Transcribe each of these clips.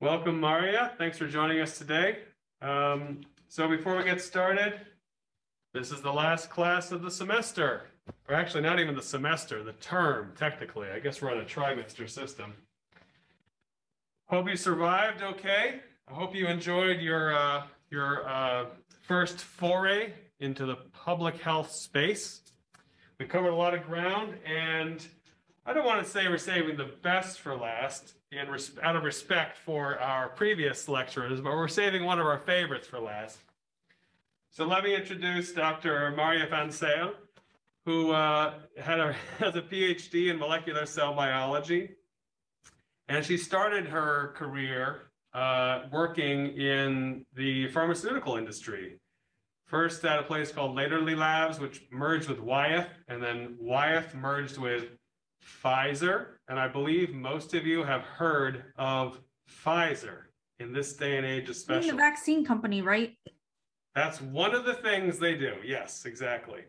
Welcome, Marja. Thanks for joining us today. So before we get started, this is the last class of the semester, or actually not even the semester, the term, technically. I guess we're on a trimester system. Hope you survived okay. I hope you enjoyed your first foray into the public health space. We covered a lot of ground, and I don't want to say we're saving the best for last out of respect for our previous lecturers, but we're saving one of our favorites for last. So let me introduce Dr. Marja van Zeijl, who has a PhD in molecular cell biology. And she started her career working in the pharmaceutical industry. First at a place called Laterly Labs, which merged with Wyeth, and then Wyeth merged with Pfizer. And I believe most of you have heard of Pfizer in this day and age, especially. The vaccine company, right? That's one of the things they do. Yes, exactly.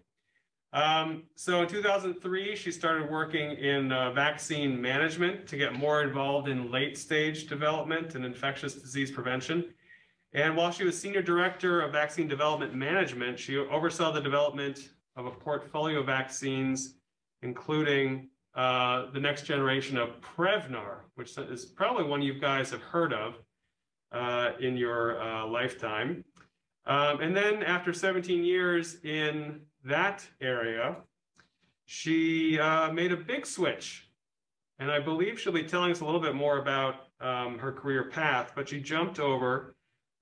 So in 2003, she started working in vaccine management to get more involved in late stage development and infectious disease prevention. And while she was senior director of vaccine development management, she oversaw the development of a portfolio of vaccines, including the next generation of Prevnar, which is probably one you guys have heard of in your lifetime. And then after 17 years in that area, she made a big switch. And I believe she'll be telling us a little bit more about her career path, but she jumped over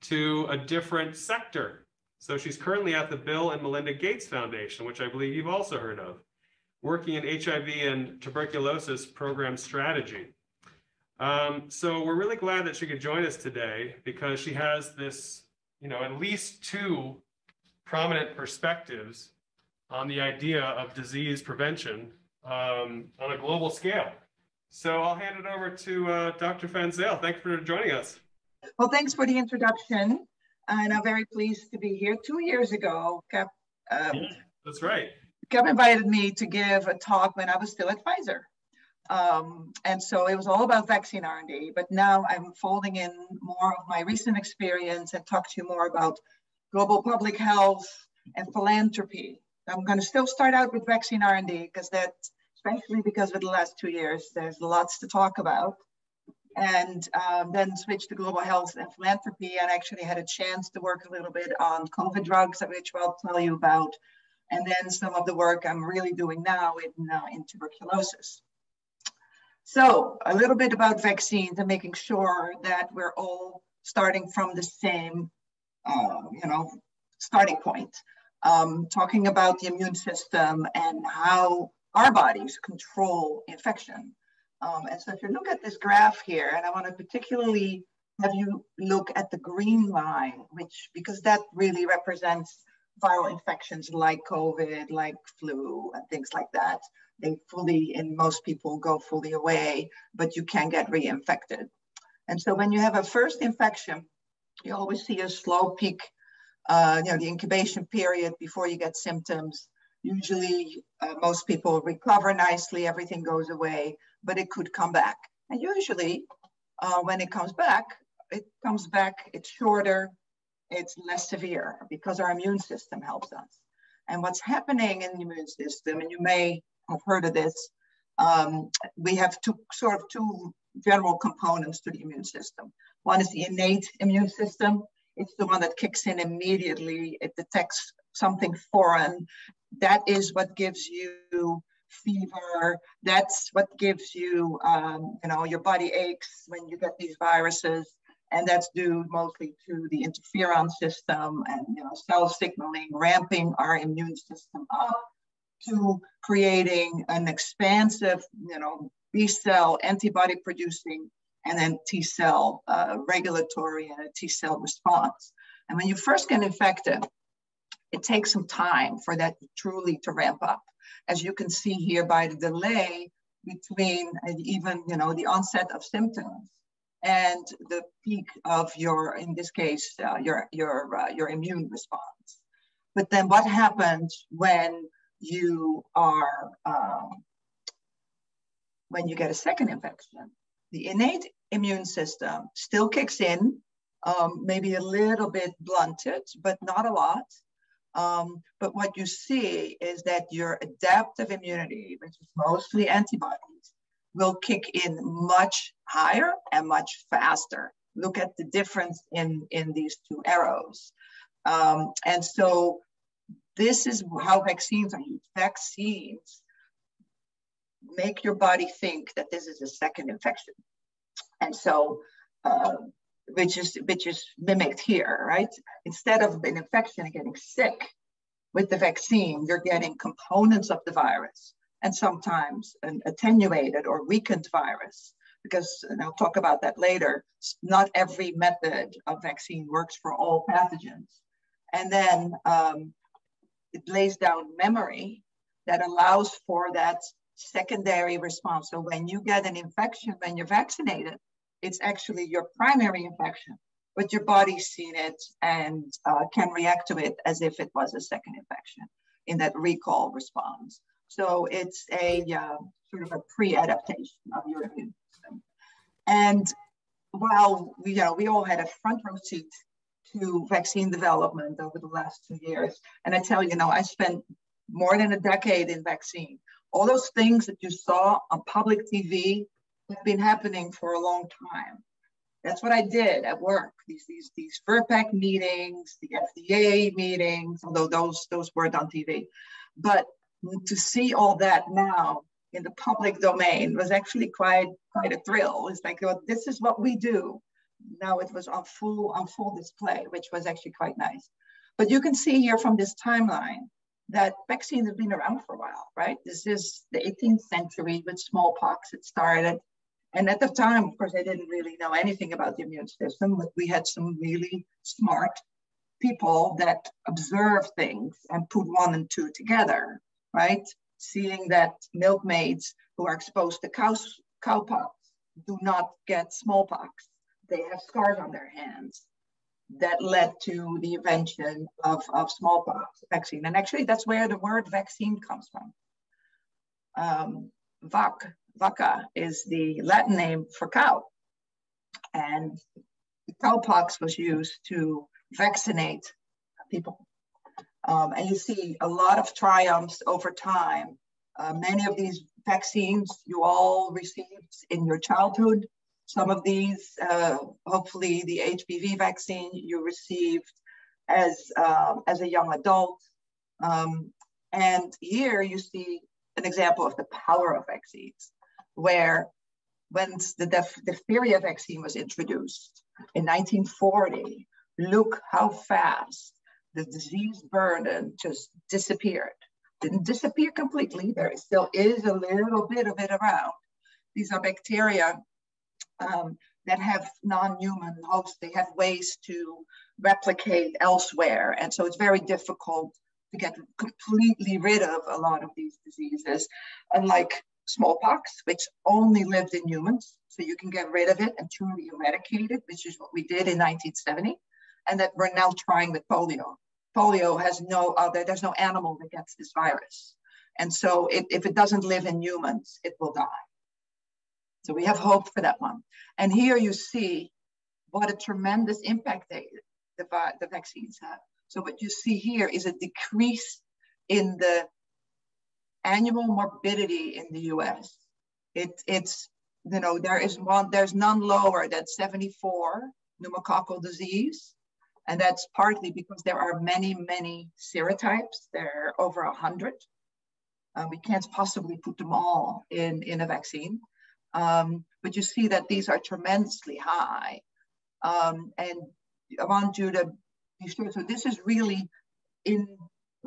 to a different sector. So she's currently at the Bill and Melinda Gates Foundation, which I believe you've also heard of, working in HIV and tuberculosis program strategy. So we're really glad that she could join us today because she has this, at least two prominent perspectives on the idea of disease prevention on a global scale. So I'll hand it over to Dr. van Zeijl. Thanks for joining us. Well, thanks for the introduction. And I'm very pleased to be here. 2 years ago, Yeah, that's right. Cap invited me to give a talk when I was still at Pfizer. And so it was all about vaccine R&D, but now I'm folding in more of my recent experience and talk to you more about global public health and philanthropy. I'm going to still start out with vaccine R&D because especially because of the last 2 years, there's lots to talk about. And then switch to global health and philanthropy, and actually had a chance to work a little bit on COVID drugs, which I'll tell you about. And then some of the work I'm really doing now in tuberculosis. So a little bit about vaccines and making sure that we're all starting from the same, starting point. Talking about the immune system and how our bodies control infection. And so if you look at this graph here, and I want to particularly have you look at the green line, because that really represents viral infections like COVID, like flu, and things like that. They in most people go fully away, but you can get reinfected. And so when you have a first infection, you always see a slow peak, the incubation period before you get symptoms. Usually most people recover nicely, everything goes away, but it could come back. And usually when it comes back, it's shorter, it's less severe because our immune system helps us. And what's happening in the immune system, and you may have heard of this, we have two general components to the immune system. One is the innate immune system. It's the one that kicks in immediately. It detects something foreign. That is what gives you fever. That's what gives you, your body aches when you get these viruses. And that's due mostly to the interferon system and cell signaling, ramping our immune system up to creating an expansive, B cell antibody producing, and then T cell regulatory and a T cell response. And when you first get infected, it takes some time for that truly to ramp up. As you can see here by the delay between even, the onset of symptoms and the peak of in this case, your immune response. But then what happens when you get a second infection? the innate immune system still kicks in, maybe a little bit blunted, but not a lot. But what you see is that your adaptive immunity, which is mostly antibodies, will kick in much higher and much faster. Look at the difference in these two arrows. And so this is how vaccines are used. Vaccines make your body think that this is a second infection. And so, which is mimicked here, right? Instead of an infection and getting sick with the vaccine, you're getting components of the virus and sometimes an attenuated or weakened virus, because, and I'll talk about that later, not every method of vaccine works for all pathogens. And then it lays down memory that allows for that secondary response. So when you get an infection, when you're vaccinated, it's actually your primary infection, but your body's seen it and can react to it as if it was a second infection in that recall response. So it's a sort of a pre-adaptation of your immune system. And while we all had a front row seat to vaccine development over the last 2 years, and I tell you, I spent more than a decade in vaccine. All those things that you saw on public TV have been happening for a long time. That's what I did at work. These FERPAC meetings, the FDA meetings, although those weren't on TV. But to see all that now in the public domain was actually quite a thrill. It's like, well, this is what we do. Now it was on full display, which was actually quite nice. But you can see here from this timeline that vaccines have been around for a while, right? This is the 18th century with smallpox. It started. And at the time, of course, I didn't really know anything about the immune system, but we had some really smart people that observed things and put 1 and 2 together, right? Seeing that milkmaids who are exposed to cowpox do not get smallpox. They have scars on their hands. That led to the invention of smallpox vaccine. And actually, that's where the word vaccine comes from. Vacca is the Latin name for cow. And the cowpox was used to vaccinate people. And you see a lot of triumphs over time. Many of these vaccines you all received in your childhood. Some of these, hopefully the HPV vaccine you received as a young adult. And here you see an example of the power of vaccines, where when the diphtheria vaccine was introduced in 1940, look how fast the disease burden just disappeared. Didn't disappear completely. There still is a little bit of it around. These are bacteria that have non-human hosts. They have ways to replicate elsewhere. And so it's very difficult to get completely rid of a lot of these diseases, unlike smallpox, which only lived in humans. So you can get rid of it and truly eradicate it, which is what we did in 1970. And that we're now trying with polio. Polio has there's no animal that gets this virus. And so if it doesn't live in humans, it will die. So we have hope for that one. And here you see what a tremendous impact the vaccines have. So what you see here is a decrease in the annual morbidity in the US. There's none lower than 74 pneumococcal disease. And that's partly because there are many, many serotypes. There are over 100. We can't possibly put them all in a vaccine. But you see that these are tremendously high. And I want you to be sure. So this is really in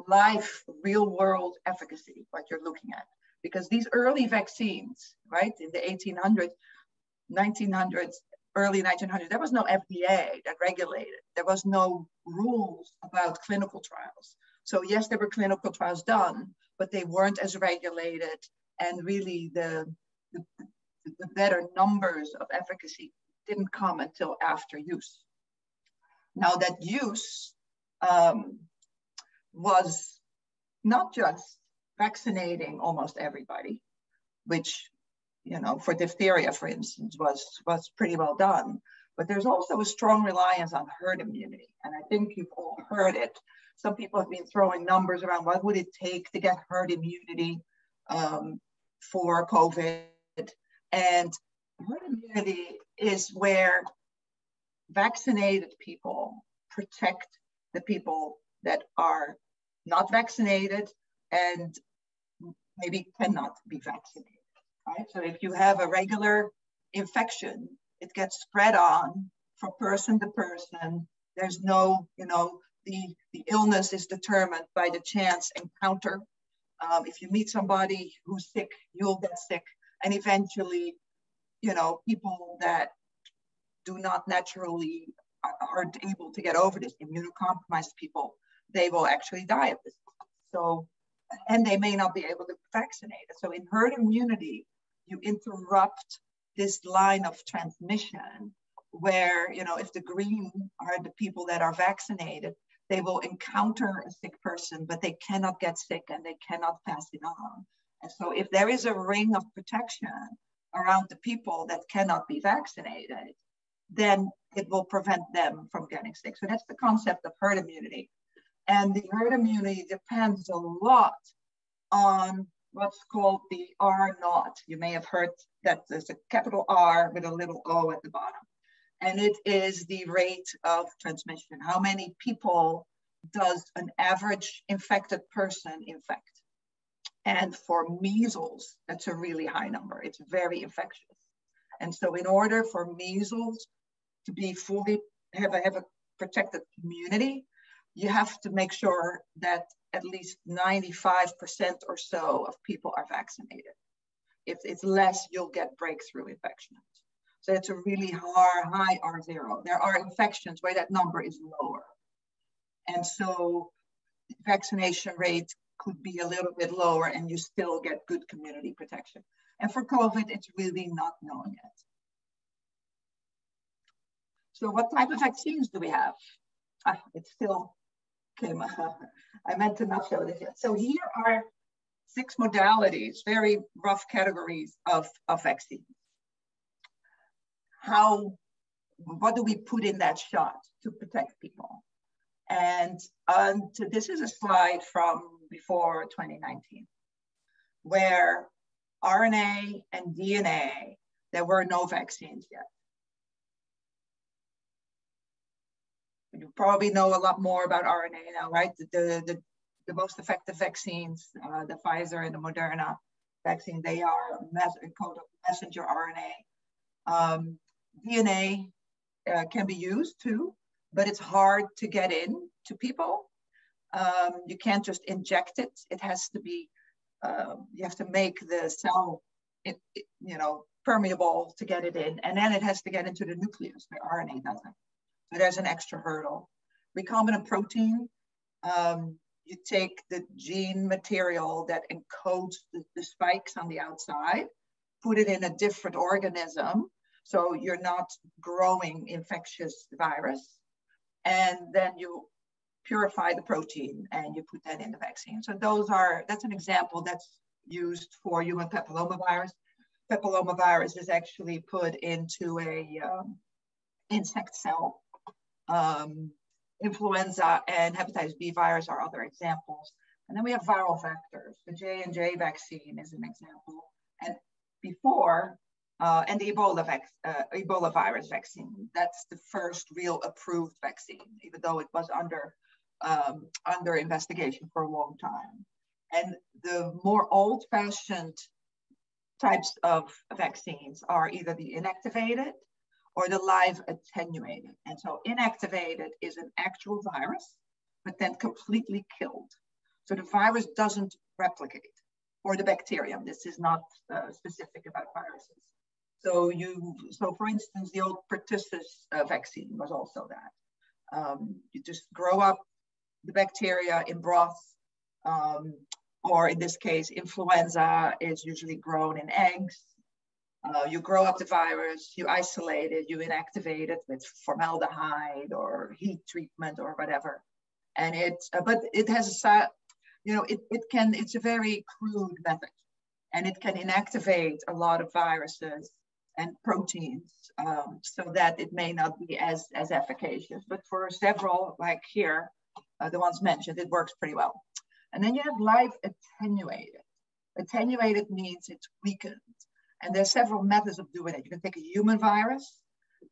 life, real world efficacy, what you're looking at. Because these early vaccines, right, in the 1800s, 1900s, early 1900s, there was no FDA that regulated. There was no rules about clinical trials. So yes, there were clinical trials done, but they weren't as regulated. And really the better numbers of efficacy didn't come until after use. Now that use was not just vaccinating almost everybody, which you know, for diphtheria, for instance, was pretty well done. But there's also a strong reliance on herd immunity. And I think you've all heard it. Some people have been throwing numbers around. What would it take to get herd immunity for COVID? And herd immunity is where vaccinated people protect the people that are not vaccinated and maybe cannot be vaccinated, right? So if you have a regular infection, it gets spread on from person to person. There's no, you know, the illness is determined by the chance encounter. If you meet somebody who's sick, you'll get sick. And eventually, you know, people that do not naturally are able to get over this, immunocompromised people, they will actually die of this. So, and they may not be able to vaccinate. So in herd immunity, you interrupt this line of transmission where, you know, if the green are the people that are vaccinated, they will encounter a sick person, but they cannot get sick and they cannot pass it on. And so if there is a ring of protection around the people that cannot be vaccinated, then it will prevent them from getting sick. So that's the concept of herd immunity. And the herd immunity depends a lot on what's called the R naught. You may have heard that there's a capital R with a little O at the bottom. And it is the rate of transmission. How many people does an average infected person infect? And for measles, that's a really high number. It's very infectious. And so in order for measles to be fully, have a protected community, you have to make sure that at least 95% or so of people are vaccinated. If it's less, you'll get breakthrough infections. So it's a really high R0. There are infections where that number is lower. And so vaccination rate could be a little bit lower and you still get good community protection. And for COVID, it's really not known yet. So what type of vaccines do we have? It still came, I meant to not show this yet. So here are 6 modalities, very rough categories of vaccines. What do we put in that shot to protect people? And this is a slide from before 2019, where RNA and DNA, there were no vaccines yet. You probably know a lot more about RNA now, right? The most effective vaccines, the Pfizer and the Moderna vaccine, they are called messenger RNA. DNA can be used too, but it's hard to get in to people. You can't just inject it. It has to be, you have to make the cell, you know, permeable to get it in. And then it has to get into the nucleus where RNA doesn't. So there's an extra hurdle. Recombinant protein, you take the gene material that encodes the spikes on the outside, put it in a different organism, so you're not growing infectious virus, and then you purify the protein and you put that in the vaccine. So that's an example that's used for human papillomavirus. Papillomavirus is actually put into a insect cell. Influenza and hepatitis B virus are other examples. And then we have viral vectors. The J&J vaccine is an example. And before, and the Ebola virus vaccine, that's the first real approved vaccine, even though it was under investigation for a long time. And the more old-fashioned types of vaccines are either the inactivated or the live attenuated. And so inactivated is an actual virus, but then completely killed. So the virus doesn't replicate, or the bacterium. This is not specific about viruses. So for instance, the old pertussis vaccine was also that. You just grow up the bacteria in broth, or in this case, influenza is usually grown in eggs. You grow up the virus, you isolate it, you inactivate it with formaldehyde or heat treatment or whatever. And but it has a, you know, it's a very crude method. and it can inactivate a lot of viruses and proteins, so that it may not be as efficacious. But for several, like here, the ones mentioned, it works pretty well. And then you have live attenuated. Attenuated means it's weakened. And there's several methods of doing it. You can take a human virus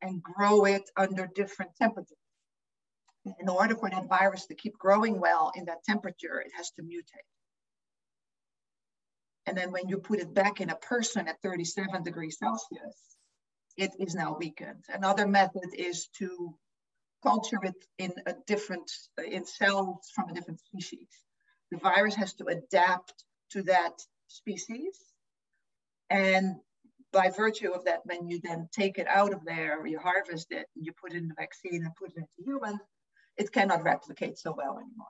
and grow it under different temperatures. In order for that virus to keep growing well in that temperature, it has to mutate. And then when you put it back in a person at 37 degrees Celsius, it is now weakened. Another method is to culture it in cells from a different species. The virus has to adapt to that species. And by virtue of that, when you then take it out of there, you harvest it, and you put it in the vaccine and put it into humans, it cannot replicate so well anymore.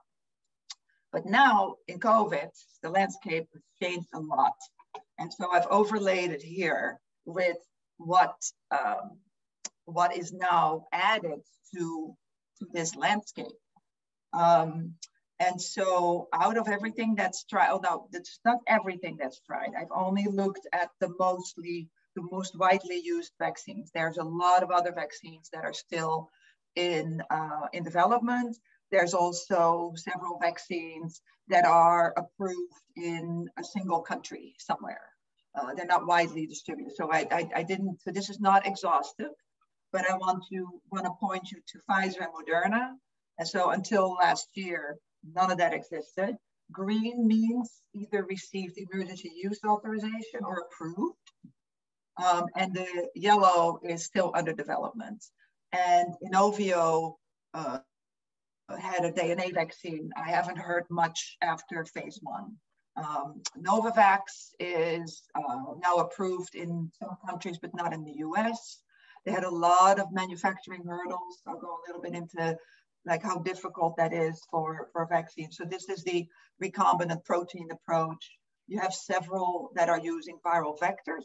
But now in COVID, the landscape has changed a lot. And so I've overlaid it here with what is now added to this landscape. And so out of everything that's tried, oh no, it's not everything that's tried. I've only looked at the most widely used vaccines. There's a lot of other vaccines that are still in development. There's also several vaccines that are approved in a single country somewhere. They're not widely distributed. So so this is not exhaustive, but I want to point you to Pfizer and Moderna. And so until last year, none of that existed. Green means either received emergency use authorization or approved. And the yellow is still under development. And Inovio had a DNA vaccine. I haven't heard much after phase 1. Novavax is now approved in some countries, but not in the US. They had a lot of manufacturing hurdles. I'll go a little bit into like how difficult that is for vaccines. So this is the recombinant protein approach. You have several that are using viral vectors.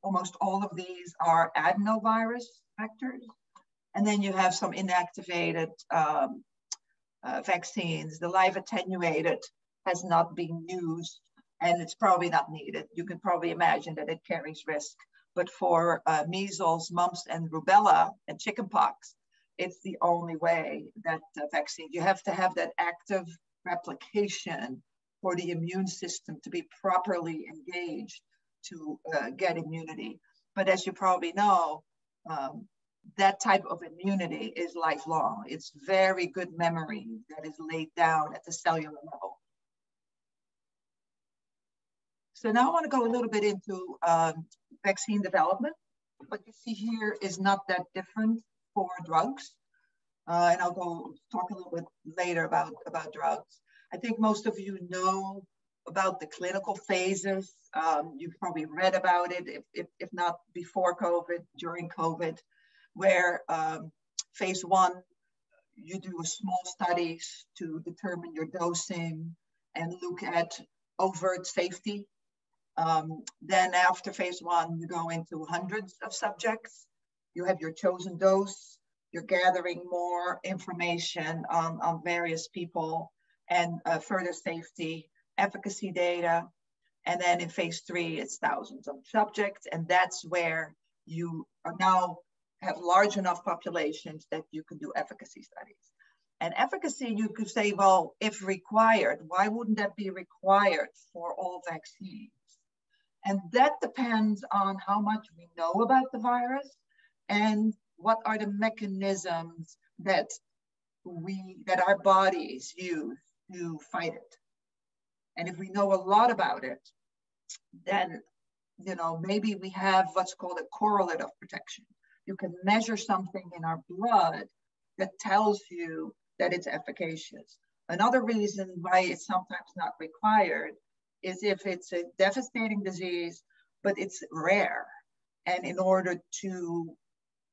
Almost all of these are adenovirus vectors. And then you have some inactivated vaccines. The live attenuated has not been used, and it's probably not needed. You can probably imagine that it carries risk. But for measles, mumps, and rubella and chickenpox, it's the only way that vaccine, you have to have that active replication for the immune system to be properly engaged to get immunity. But as you probably know, that type of immunity is lifelong. It's very good memory that is laid down at the cellular level. So now I want to go a little bit into vaccine development. What you see here is not that different for drugs. And I'll go talk a little bit later about drugs. I think most of you know about the clinical phases. You've probably read about it, if not before COVID, during COVID, where phase 1, you do small studies to determine your dosing and look at overt safety. Then after phase 1, you go into hundreds of subjects. You have your chosen dose. You're gathering more information on various people and further safety, efficacy data. And then in phase 3, it's thousands of subjects. And that's where you are now have large enough populations that you can do efficacy studies. And efficacy, you could say, well, if required, why wouldn't that be required for all vaccines? And that depends on how much we know about the virus and what are the mechanisms that our bodies use to fight it. And if we know a lot about it, then maybe we have what's called a correlate of protection. You can measure something in our blood that tells you that it's efficacious. Another reason why it's sometimes not required is if it's a devastating disease, but it's rare. And in order to,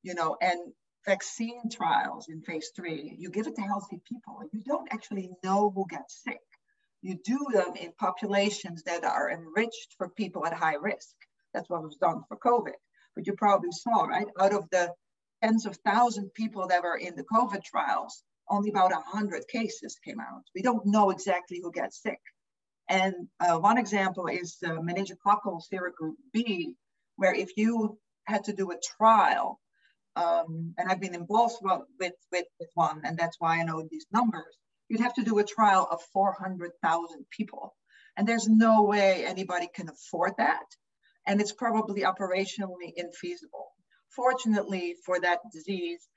and vaccine trials in phase 3, you give it to healthy people. You don't actually know who gets sick. You do them in populations that are enriched for people at high risk. That's what was done for COVID. But you probably saw, right? Out of the tens of thousands of people that were in the COVID trials, only about 100 cases came out. We don't know exactly who gets sick. And one example is the meningococcal serogroup B, where if you had to do a trial, and I've been involved with one, and that's why I know these numbers, you'd have to do a trial of 400,000 people. And there's no way anybody can afford that. And it's probably operationally infeasible. Fortunately for that disease,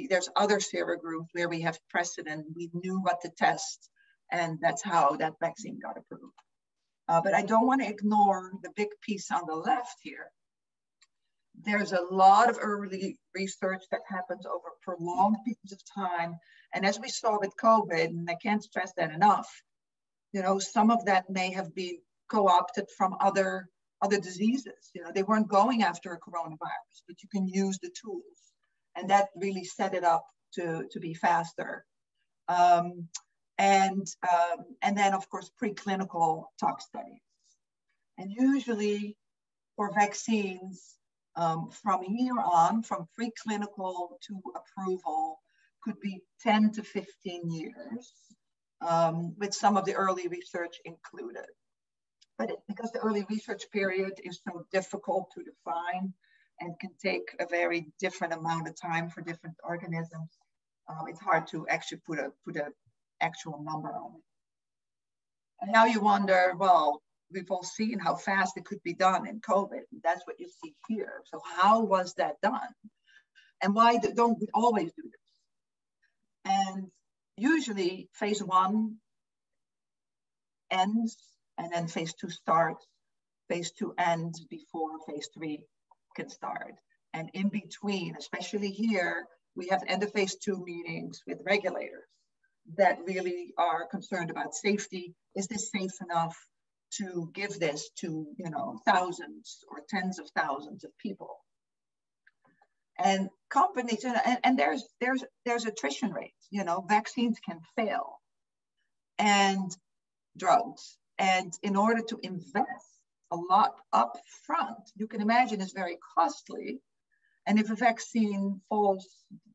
there's other serogroups where we have precedent. We knew what to test, and that's how that vaccine got approved. But I don't want to ignore the big piece on the left here. There's a lot of early research that happens over prolonged periods of time. And as we saw with COVID, and I can't stress that enough, you know, some of that may have been co-opted from other diseases. You know, they weren't going after a coronavirus, but you can use the tools. And that really set it up to be faster. And then, of course, preclinical tox studies. And usually for vaccines, from here on, from preclinical to approval, could be 10 to 15 years, with some of the early research included. But because the early research period is so difficult to define and can take a very different amount of time for different organisms, it's hard to actually put an actual number on it. And now you wonder, well, we've all seen how fast it could be done in COVID. That's what you see here. So how was that done? And why don't we always do this? And usually phase 1 ends, and then phase 2 starts, phase 2 ends before phase 3 can start. And in between, especially here, we have end of phase 2 meetings with regulators that really are concerned about safety. Is this safe enough to give this to, you know, thousands or tens of thousands of people? And companies, and there's attrition rates. You know, vaccines can fail, and drugs. And in order to invest a lot up front, you can imagine it's very costly. And if a vaccine falls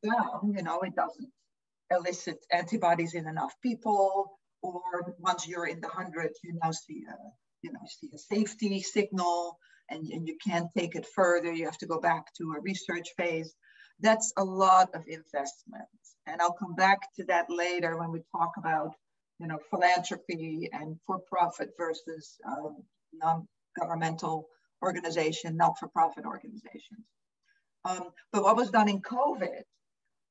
down, you know, it doesn't elicit antibodies in enough people, or once you're in the hundreds, you now see a safety signal, and you can't take it further. You have to go back to a research phase. That's a lot of investment. And I'll come back to that later when we talk about, you know, philanthropy and for-profit versus non-governmental organization, not-for-profit organizations. But what was done in COVID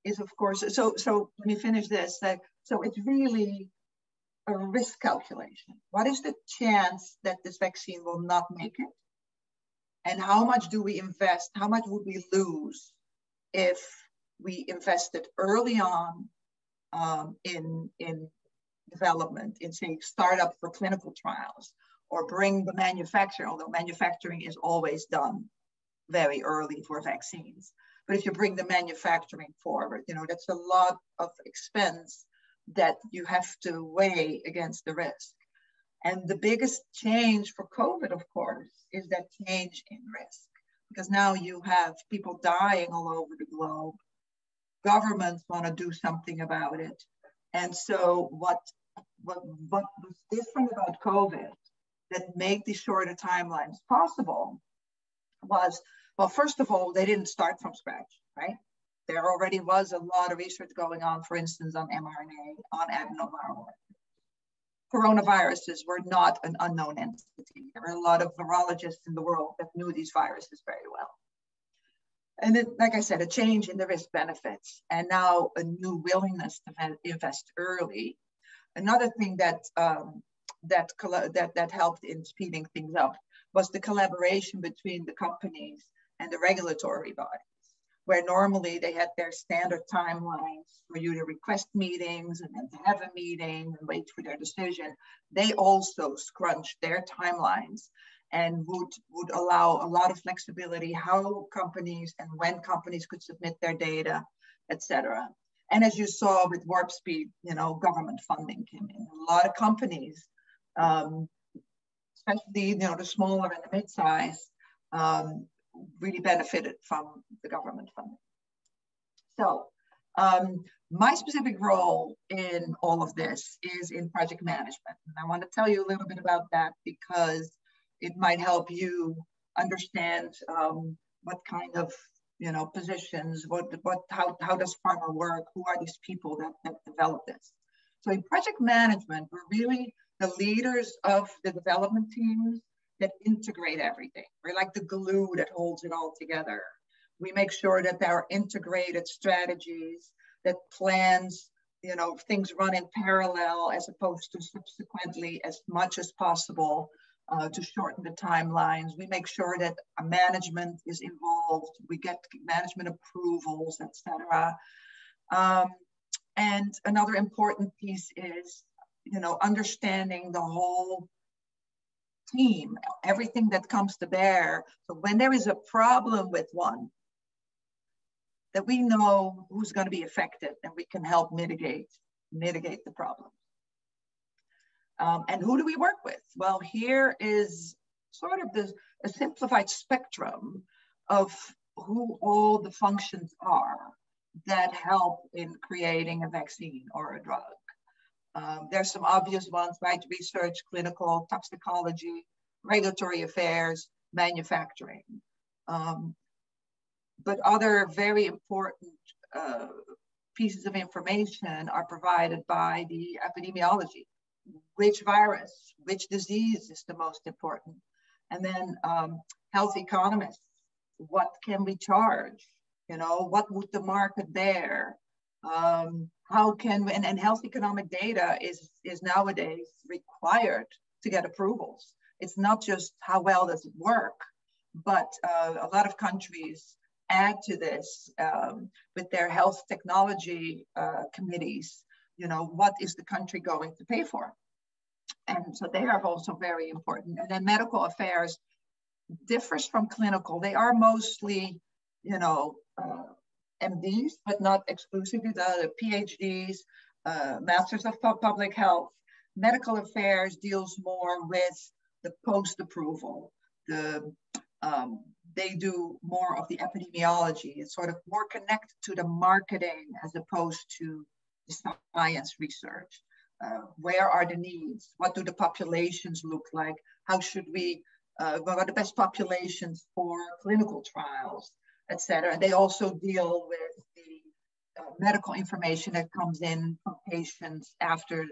is, of course, so let me finish this. So it's really a risk calculation. What is the chance that this vaccine will not make it? And how much do we invest? How much would we lose if we invested early on in development, in saying startup for clinical trials, or bring the manufacturer, although manufacturing is always done very early for vaccines. But if you bring the manufacturing forward, you know, that's a lot of expense that you have to weigh against the risk. And the biggest change for COVID, of course, is that change in risk. Because now you have people dying all over the globe. Governments want to do something about it. And so what was different about COVID that made these shorter timelines possible was, well, first of all, they didn't start from scratch, right? There already was a lot of research going on, for instance, on mRNA, on adenoviral. Coronaviruses were not an unknown entity. There were a lot of virologists in the world that knew these viruses very well. And it, like I said, a change in the risk benefits, and now a new willingness to invest early. Another thing that helped in speeding things up was the collaboration between the companies and the regulatory bodies, where normally they had their standard timelines for you to request meetings and then to have a meeting and wait for their decision. They also scrunched their timelines and would allow a lot of flexibility how companies and when companies could submit their data, et cetera. And as you saw with Warp Speed, you know, government funding came in. A lot of companies, especially, you know, the smaller and the mid-size, really benefited from the government funding. So My specific role in all of this is in project management. And I want to tell you a little bit about that because it might help you understand what kind of positions, how does pharma work, who are these people that develop this. So in project management, we're really the leaders of the development teams that integrate everything. We're like the glue that holds it all together. We make sure that there are integrated strategies, that plans, things run in parallel as opposed to subsequently as much as possible to shorten the timelines. We make sure that management is involved. We get management approvals, etc. And another important piece is, understanding the whole team, everything that comes to bear. So when there is a problem with one, that we know who's going to be affected and we can help mitigate the problem. And who do we work with? Well, here is sort of a simplified spectrum of who all the functions are that help in creating a vaccine or a drug. There's some obvious ones, right? Research, clinical, toxicology, regulatory affairs, manufacturing. But other very important pieces of information are provided by the epidemiology. Which virus, which disease is the most important? And then health economists, what can we charge? What would the market bear? How can we, and health economic data is nowadays required to get approvals. It's not just how well does it work, but a lot of countries add to this with their health technology committees. What is the country going to pay for? And so they are also very important. And then medical affairs differs from clinical. They are mostly, MDs, but not exclusively, the PhDs, Masters of Public Health. Medical affairs deals more with the post-approval. They do more of the epidemiology. It's sort of more connected to the marketing as opposed to the science research. Where are the needs? What do the populations look like? How should we, what are the best populations for clinical trials, et cetera? And they also deal with the medical information that comes in from patients after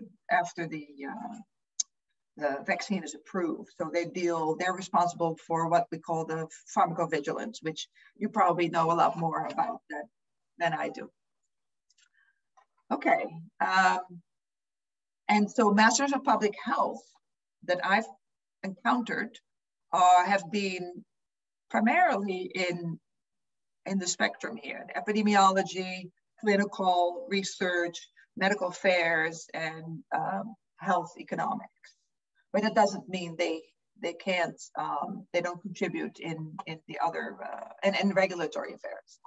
the vaccine is approved. So they're responsible for what we call the pharmacovigilance, which you probably know a lot more about that than I do. Okay. And so Masters of Public Health that I've encountered have been primarily in the spectrum here: epidemiology, clinical research, medical affairs, and health economics. But it doesn't mean they can't, they don't contribute in the other, and regulatory affairs.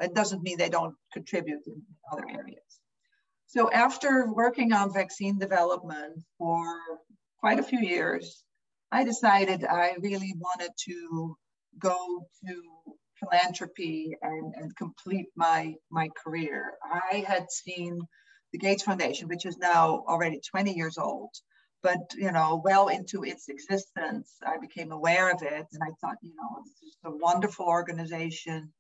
It doesn't mean they don't contribute in other areas. So after working on vaccine development for quite a few years, I decided I really wanted to go to philanthropy and complete my career. I had seen the Gates Foundation, which is now already 20 years old, but well into its existence, I became aware of it, and I thought, this is a wonderful organization.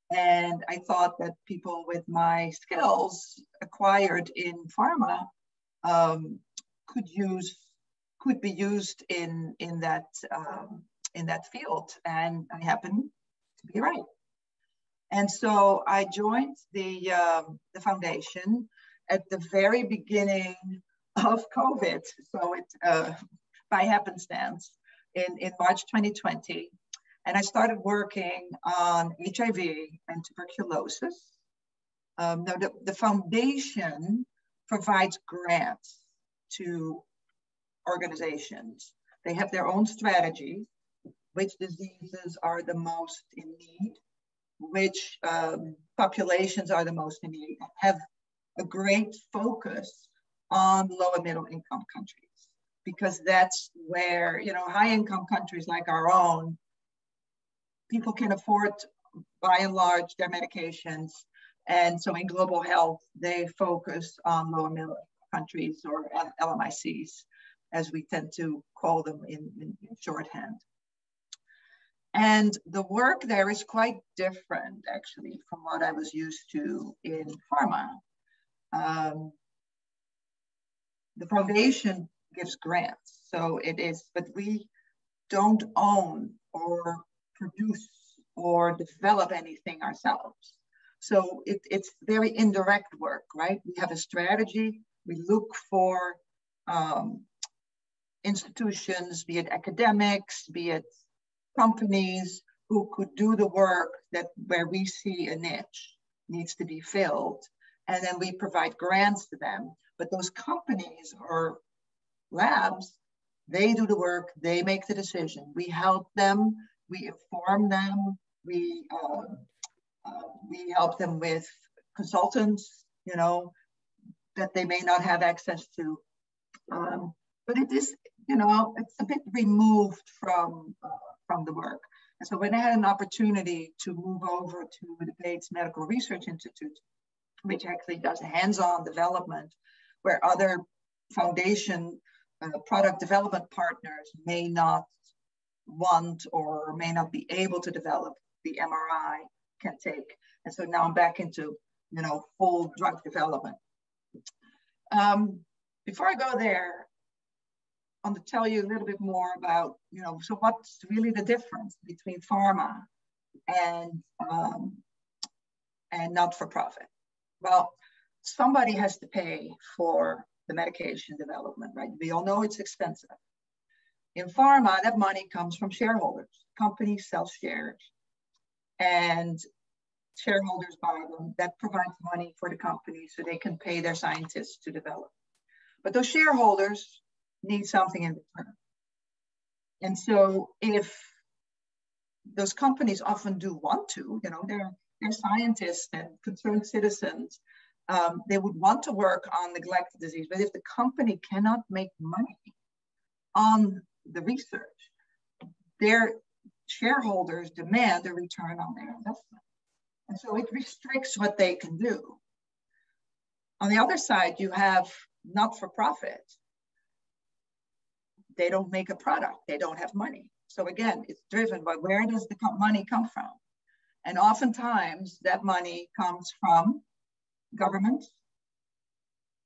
And I thought that people with my skills acquired in pharma could be used in that field, and I happen to be right. And so I joined the foundation at the very beginning of COVID. So it by happenstance in March 2020. And I started working on HIV and tuberculosis. Now the foundation provides grants to organizations. They have their own strategies, which diseases are the most in need, which populations are the most in need, have a great focus on low and middle income countries, because that's where, high income countries like our own, people can afford, by and large, their medications, And so in global health, they focus on lower middle countries, or LMICs, as we tend to call them in shorthand. And the work there is quite different, actually, from what I was used to in pharma. The foundation gives grants, so it is, but we don't own or produce or develop anything ourselves. So it's very indirect work, right? We have a strategy. We look for institutions, be it academics, be it companies, who could do the work that where we see a niche needs to be filled. And then we provide grants to them. But those companies or labs, they do the work, they make the decision. We help them, we inform them, we help them with consultants, you know, that they may not have access to. But it is, you know, it's a bit removed from the work. And so when I had an opportunity to move over to the Bates Medical Research Institute, which actually does hands-on development, where other foundation product development partners may not want or may not be able to develop, the MRI can take. And so now I'm back into, you know, full drug development. Before I go there, I want to tell you a little bit more about, you know, so what's really the difference between pharma and not-for-profit? Well, somebody has to pay for the medication development, right? We all know it's expensive. In pharma, that money comes from shareholders. Companies sell shares and shareholders buy them. That provides money for the company so they can pay their scientists to develop. But those shareholders need something in return. And so if those companies often do want to, you know, they're scientists and concerned citizens, they would want to work on neglected disease. But if the company cannot make money on the research, their shareholders demand a return on their investment. And so it restricts what they can do. On the other side, you have not-for-profit. They don't make a product, they don't have money. So again, it's driven by where does the money come from? And oftentimes that money comes from governments,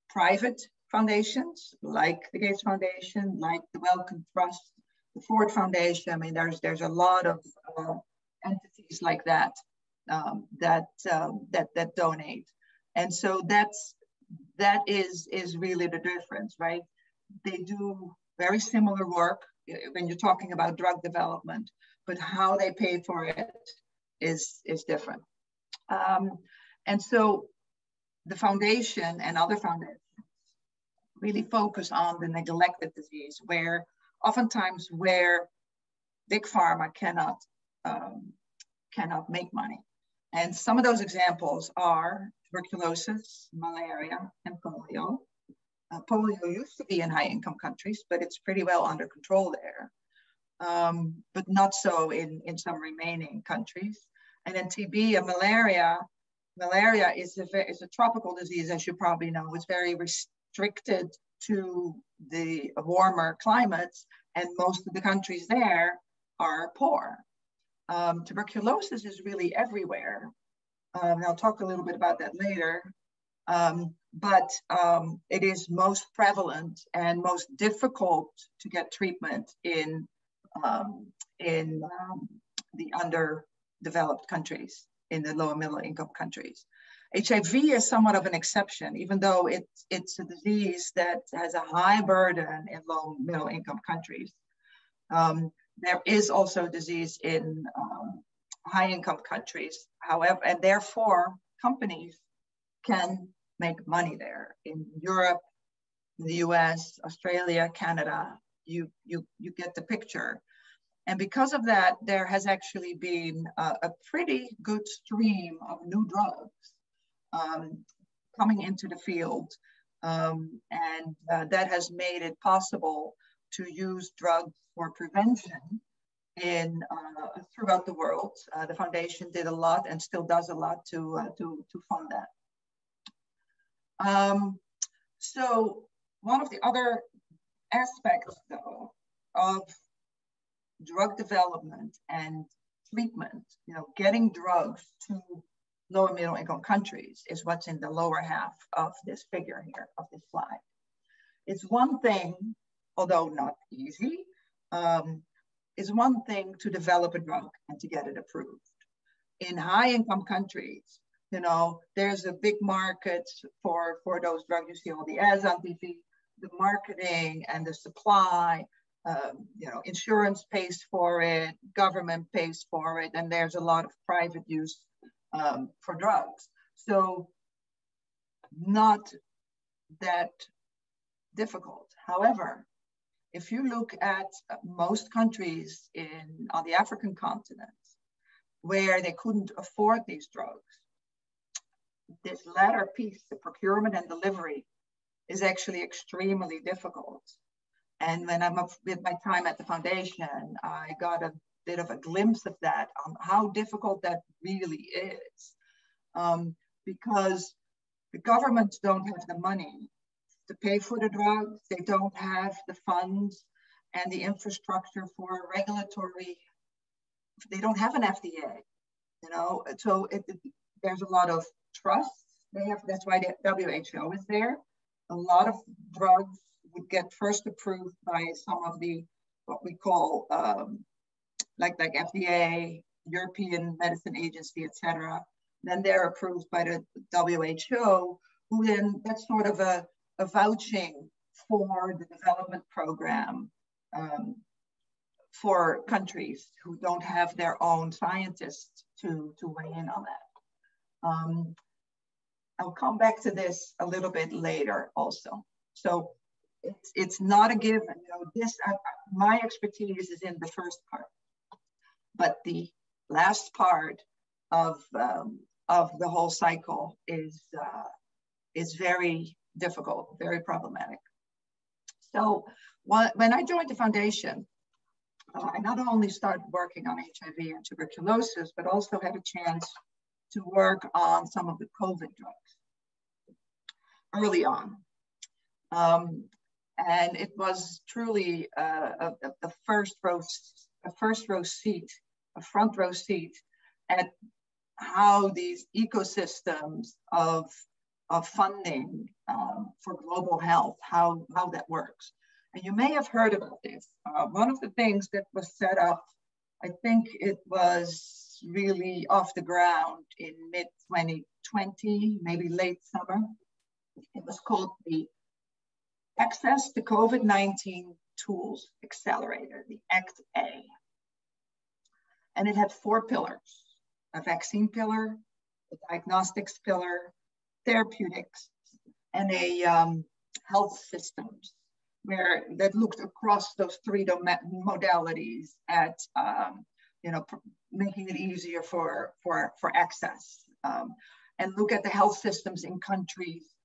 private foundations, like the Gates Foundation, like the Wellcome Trust, the Ford Foundation. I mean, there's a lot of entities like that that donate. And so that is really the difference, right? They do very similar work when you're talking about drug development, but how they pay for it is different. And so the foundation and other foundations really focus on the neglected disease, where oftentimes where big pharma cannot make money. And some of those examples are tuberculosis, malaria, and polio. Polio used to be in high-income countries, but it's pretty well under control there, but not so in some remaining countries. And then TB and malaria. Malaria is a tropical disease, as you probably know. It's very restricted to the warmer climates, and most of the countries there are poor. Tuberculosis is really everywhere. And I'll talk a little bit about that later. But it is most prevalent and most difficult to get treatment in the underdeveloped countries, in the lower middle income countries. HIV is somewhat of an exception, even though it's a disease that has a high burden in low middle income countries. There is also disease in high income countries, however, and therefore companies can make money there. In Europe, in the US, Australia, Canada, you get the picture. And because of that, there has actually been a pretty good stream of new drugs coming into the field. And that has made it possible to use drugs for prevention throughout the world. The foundation did a lot and still does a lot to fund that. So one of the other aspects, though, of drug development and treatment, getting drugs to low and middle income countries is what's in the lower half of this figure here, of this slide. It's one thing, although not easy, is one thing to develop a drug and to get it approved. In high income countries, there's a big market for those drugs. You see all the ads on TV, the marketing and the supply, insurance pays for it, government pays for it, and there's a lot of private use for drugs. So not that difficult. However, if you look at most countries on the African continent where they couldn't afford these drugs, this latter piece, the procurement and delivery, is actually extremely difficult. And when I'm up with my time at the foundation, I got a bit of a glimpse of that, on how difficult that really is. Because the governments don't have the money to pay for the drugs, they don't have the funds and the infrastructure for regulatory, they don't have an FDA, so there's a lot of trust. That's why the WHO is there. A lot of drugs would get first approved by some of the, what we call, like FDA, European Medicine Agency, etc. Then they're approved by the WHO, who then, that's sort of a vouching for the development program for countries who don't have their own scientists to weigh in on that. I'll come back to this a little bit later also. So it's not a given. My expertise is in the first part, but the last part of the whole cycle is very difficult, very problematic. So when I joined the foundation, I not only started working on HIV and tuberculosis, but also had a chance to work on some of the COVID drugs early on. And it was truly a front row seat at how these ecosystems of funding for global health, how that works. And you may have heard about this. One of the things that was set up, I think it was really off the ground in mid-2020, maybe late summer. It was called the Access to COVID-19 Tools Accelerator, the ACT-A. And it had 4 pillars: a vaccine pillar, a diagnostics pillar, therapeutics, and a health systems, where that looked across those 3 modalities at making it easier for access, and look at the health systems in countries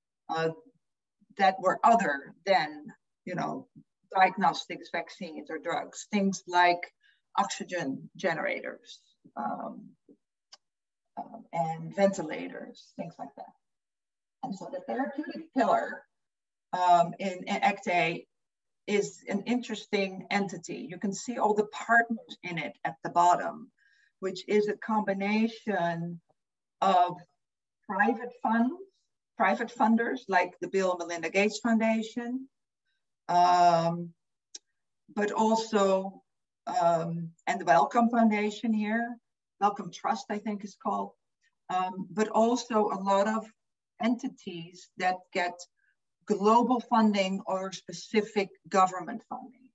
that were other than diagnostics, vaccines, or drugs, things like oxygen generators and ventilators, things like that. And so the therapeutic pillar in ACT-A is an interesting entity. You can see all the partners in it at the bottom, which is a combination of private funders like the Bill and Melinda Gates Foundation, but also, and the Wellcome Foundation here, Wellcome Trust, I think is called, but also a lot of entities that get global funding or specific government funding.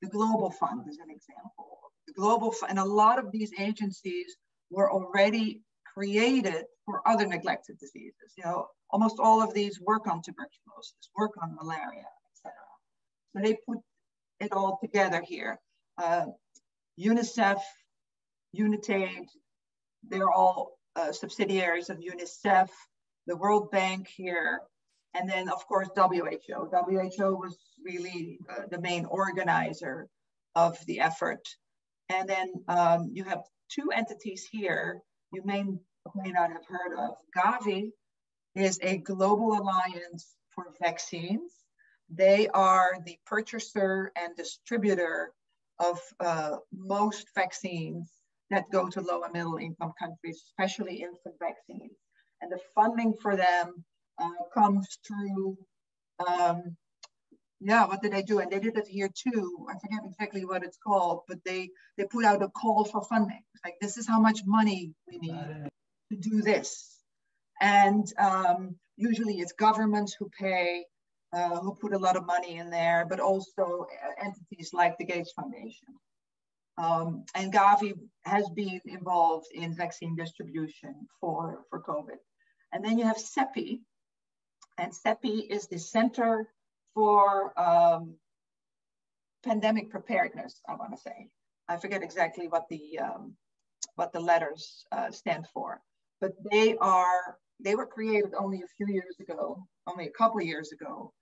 The Global Fund is an example. The Global Fund, and a lot of these agencies were already created for other neglected diseases. Almost all of these work on tuberculosis, work on malaria, etc. So they put it all together here. UNICEF, UNITAID, they're all subsidiaries of UNICEF, the World Bank here, and then of course WHO. WHO was really the main organizer of the effort. And then you have two entities here you may not have heard of. Gavi is a global alliance for vaccines. They are the purchaser and distributor of most vaccines that go to low and middle income countries, especially infant vaccines. And the funding for them comes through, what did they do? And they did it here too. I forget exactly what it's called, but they put out a call for funding. Like, this is how much money we need to do this. And usually it's governments who pay, who put a lot of money in there, but also entities like the Gates Foundation. And Gavi has been involved in vaccine distribution for COVID. And then you have CEPI, and CEPI is the Center for Pandemic Preparedness, I want to say. I forget exactly what the letters stand for, but they were created only a few years ago, only a couple of years ago,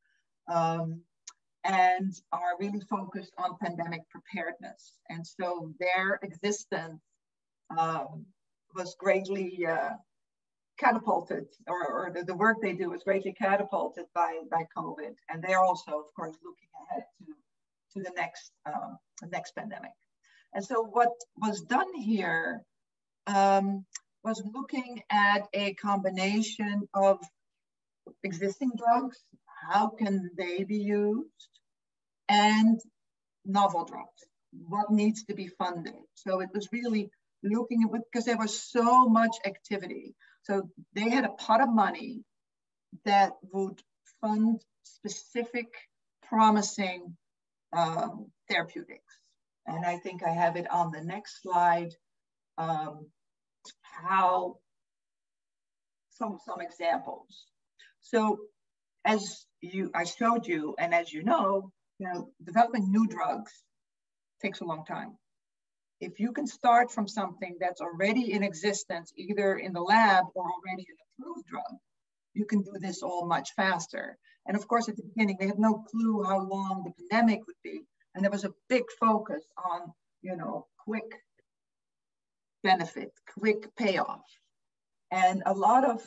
and are really focused on pandemic preparedness. And so their existence was greatly catapulted, or the work they do is greatly catapulted by COVID. And they're also, of course, looking ahead to the next pandemic. And so what was done here was looking at a combination of existing drugs, how can they be used, and novel drugs, what needs to be funded. So it was really looking at, because there was so much activity. So they had a pot of money that would fund specific promising therapeutics. And I think I have it on the next slide, how some examples. So as I showed you, and as you know, developing new drugs takes a long time. If you can start from something that's already in existence, either in the lab or already an approved drug, you can do this all much faster. And of course, at the beginning, they had no clue how long the pandemic would be. And there was a big focus on, quick benefit, quick payoff. And a lot of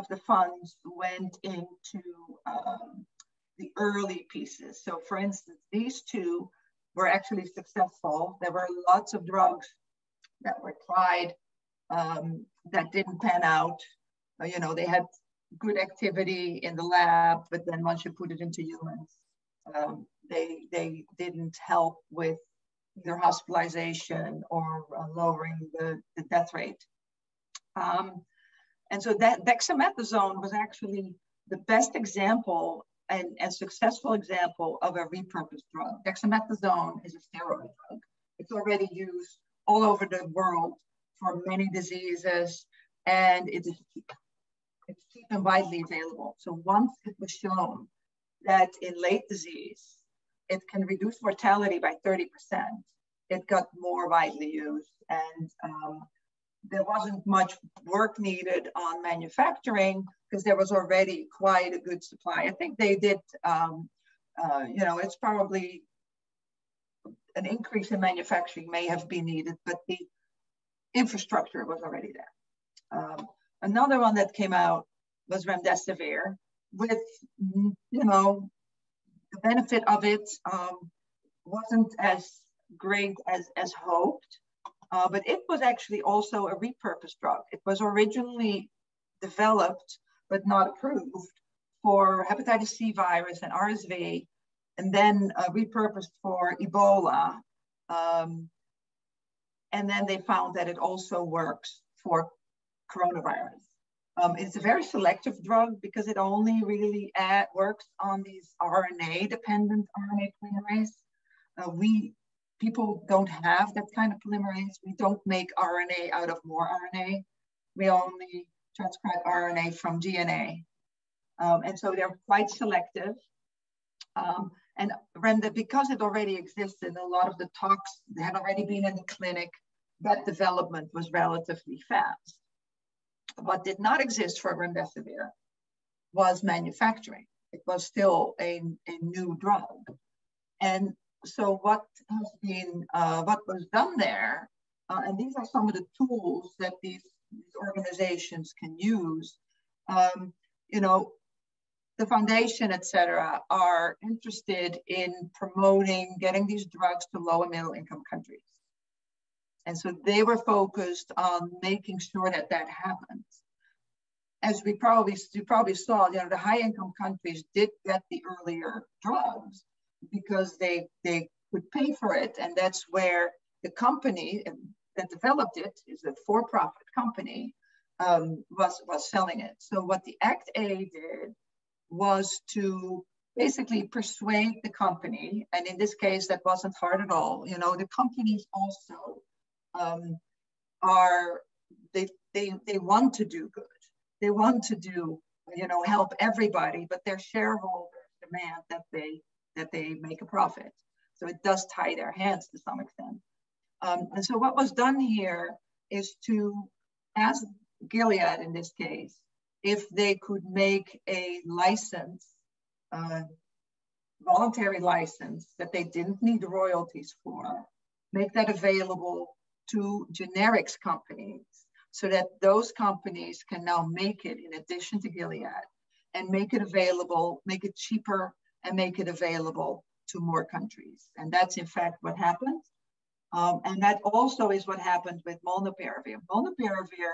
the funds went into the early pieces. So for instance, these two were actually successful. There were lots of drugs that were tried that didn't pan out. They had good activity in the lab, but then once you put it into humans, they didn't help with either hospitalization or lowering the death rate. And so that dexamethasone was actually the best example and a successful example of a repurposed drug. Dexamethasone is a steroid drug. It's already used all over the world for many diseases, and it's cheap and widely available. So once it was shown that in late disease, it can reduce mortality by 30%, it got more widely used. And there wasn't much work needed on manufacturing because there was already quite a good supply. I think they did, it's probably an increase in manufacturing may have been needed, but the infrastructure was already there. Another one that came out was remdesivir, with, the benefit of it wasn't as great as hoped. But it was actually also a repurposed drug. It was originally developed, but not approved, for hepatitis C virus and RSV, and then repurposed for Ebola. And then they found that it also works for coronavirus. It's a very selective drug because it only really works on these RNA-dependent RNA polymerase. People don't have that kind of polymerase. We don't make RNA out of more RNA. We only transcribe RNA from DNA. And so they're quite selective. And because it already existed, a lot of the talks had already been in the clinic, that development was relatively fast. What did not exist for remdesivir was manufacturing. It was still a new drug. And so what has been, what was done there, and these are some of the tools that these organizations can use. You know, the foundation, et cetera, are interested in promoting getting these drugs to low and middle income countries. And so they were focused on making sure that that happens. As you probably saw, you know, the high income countries did get the earlier drugs because they could pay for it. And that's where the company that developed it is a for-profit company, was selling it. So what the Act A did was to basically persuade the company, and in this case, that wasn't hard at all. You know, the companies also they want to do good. They want to do, you know, help everybody, but their shareholders demand that they make a profit. So it does tie their hands to some extent. And so what was done here is to ask Gilead in this case if they could make a license, voluntary license that they didn't need royalties for, make that available to generics companies so that those companies can now make it in addition to Gilead and make it available, make it cheaper and make it available to more countries. And that's in fact what happened. And that also is what happened with molnupiravir. Molnupiravir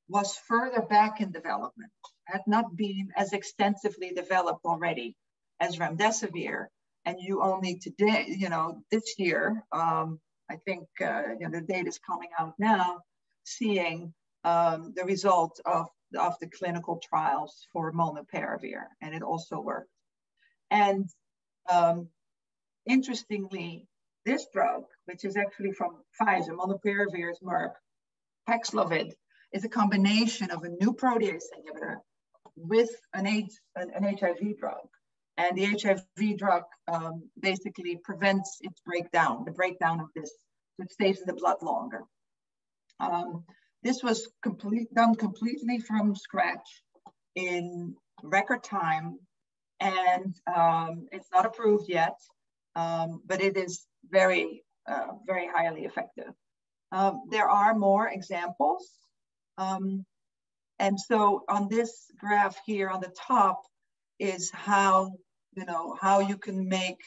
was further back in development, had not been as extensively developed already as remdesivir. And you only today, you know, this year, I think you know, the data is coming out now, seeing the result of the clinical trials for molnupiravir, and it also worked. And interestingly, this drug, which is actually from Pfizer, molnupiravir is Merck, Paxlovid, is a combination of a new protease inhibitor with an HIV drug. And the HIV drug basically prevents its breakdown, the breakdown of this, so it stays in the blood longer. This was done completely from scratch in record time, and it's not approved yet, but it is very, very highly effective. There are more examples. And so on this graph here on the top is how, you know, how you can make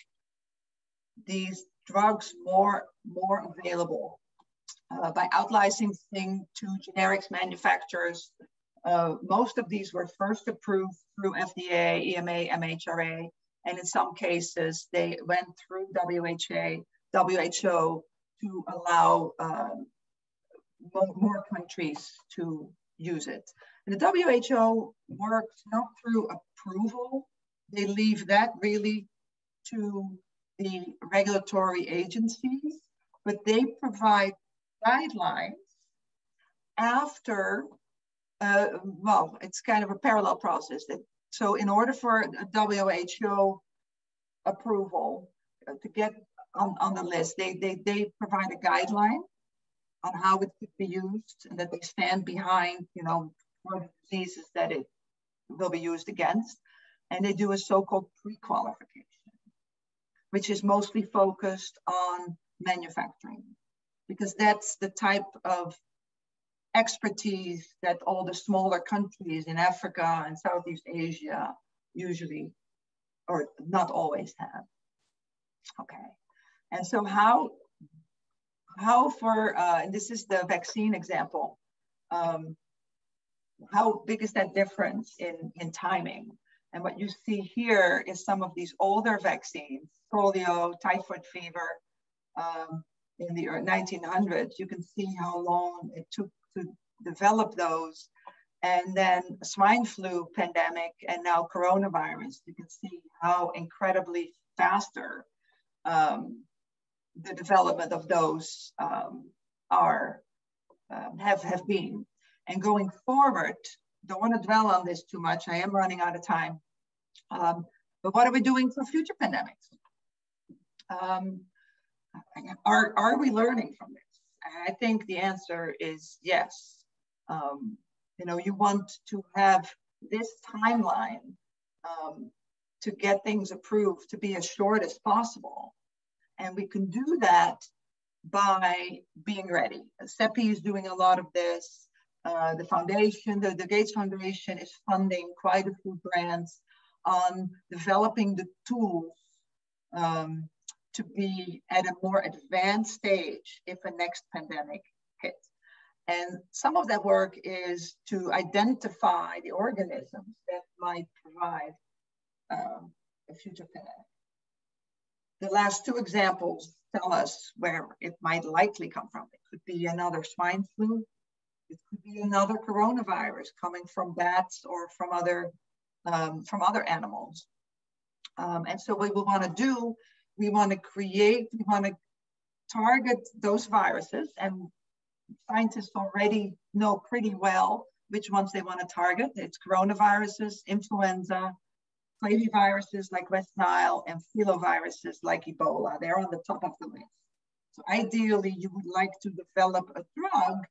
these drugs more available by out-licensing to generics manufacturers. Most of these were first approved through FDA, EMA, MHRA, and in some cases they went through WHO to allow more countries to use it. And the WHO works not through approval. They leave that really to the regulatory agencies, but they provide guidelines after, well, it's kind of a parallel process. So in order for a WHO approval to get on the list, they provide a guideline on how it could be used, and that they stand behind, you know, for the diseases that it will be used against. And they do a so-called pre-qualification, which is mostly focused on manufacturing, because that's the type of expertise that all the smaller countries in Africa and Southeast Asia usually, or not always, have. Okay, and so how for, and this is the vaccine example, how big is that difference in timing? And what you see here is some of these older vaccines, polio, typhoid fever, in the 1900s. You can see how long it took to develop those. And then swine flu pandemic, and now coronavirus. You can see how incredibly faster the development of those have been. And going forward, don't want to dwell on this too much. I am running out of time. But what are we doing for future pandemics? Are we learning from this? I think the answer is yes. You know, you want to have this timeline to get things approved to be as short as possible. And we can do that by being ready. CEPI is doing a lot of this. The foundation, the Gates Foundation is funding quite a few grants on developing the tools to be at a more advanced stage if a next pandemic hits. And some of that work is to identify the organisms that might provide a future pandemic. The last two examples tell us where it might likely come from. It could be another swine flu. It could be another coronavirus coming from bats or from other animals. And so what we want to do, we want to target those viruses, and scientists already know pretty well which ones they want to target. It's coronaviruses, influenza, flaviviruses like West Nile, and filoviruses like Ebola. They're on the top of the list. So ideally, you would like to develop a drug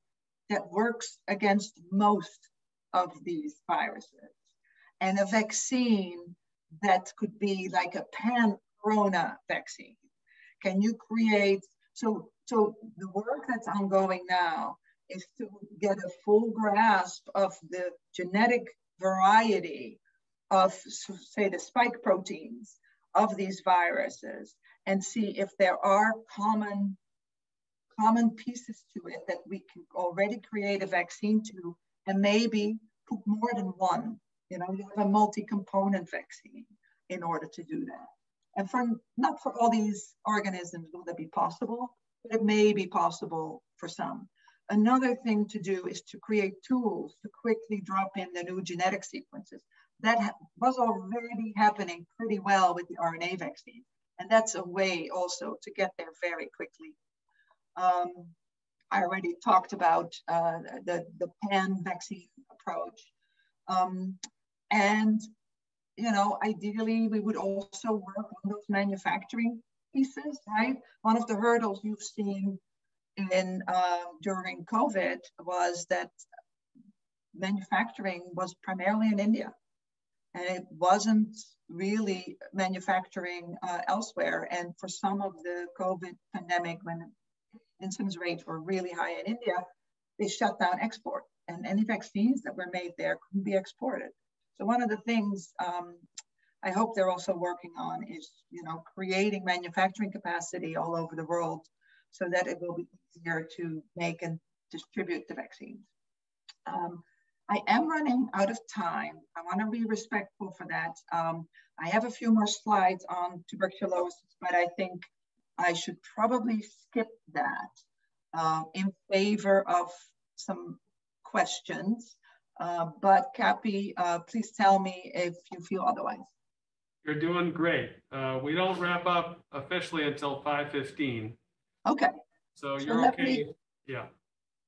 that works against most of these viruses, and a vaccine that could be like a pan-corona vaccine. Can you create, so the work that's ongoing now is to get a full grasp of the genetic variety of, say, the spike proteins of these viruses, and see if there are common pieces to it that we can already create a vaccine to, and maybe put more than one. You know, you have a multi-component vaccine in order to do that. And not for all these organisms will that be possible, but it may be possible for some. Another thing to do is to create tools to quickly drop in the new genetic sequences. That was already happening pretty well with the RNA vaccine. And that's a way also to get there very quickly. I already talked about the pan vaccine approach. And, you know, ideally we would also work on those manufacturing pieces, right? One of the hurdles you've seen during COVID was that manufacturing was primarily in India, and it wasn't really manufacturing elsewhere. And for some of the COVID pandemic, when incidence rates were really high in India, they shut down export, and any vaccines that were made there couldn't be exported. So one of the things I hope they're also working on is, you know, creating manufacturing capacity all over the world so that it will be easier to make and distribute the vaccines. I am running out of time. I want to be respectful for that. I have a few more slides on tuberculosis, but I think I should probably skip that in favor of some questions. But Cappy, please tell me if you feel otherwise. You're doing great. We don't wrap up officially until 5:15. Okay. So you're okay. Yeah.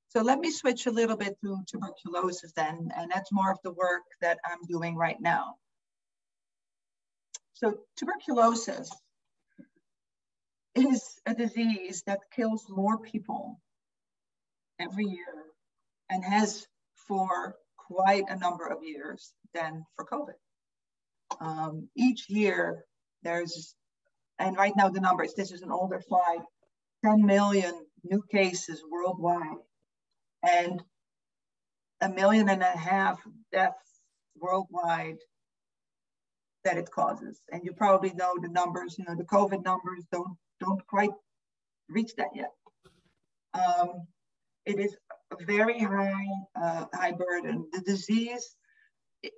So let me switch a little bit to tuberculosis then, and that's more of the work that I'm doing right now. So tuberculosis is a disease that kills more people every year and has for quite a number of years than for COVID. Each year there's, and right now the numbers, this is an older slide, 10 million new cases worldwide, and 1.5 million deaths worldwide that it causes. And you probably know the numbers, you know, the COVID numbers don't quite reach that yet. It is a very high burden. The disease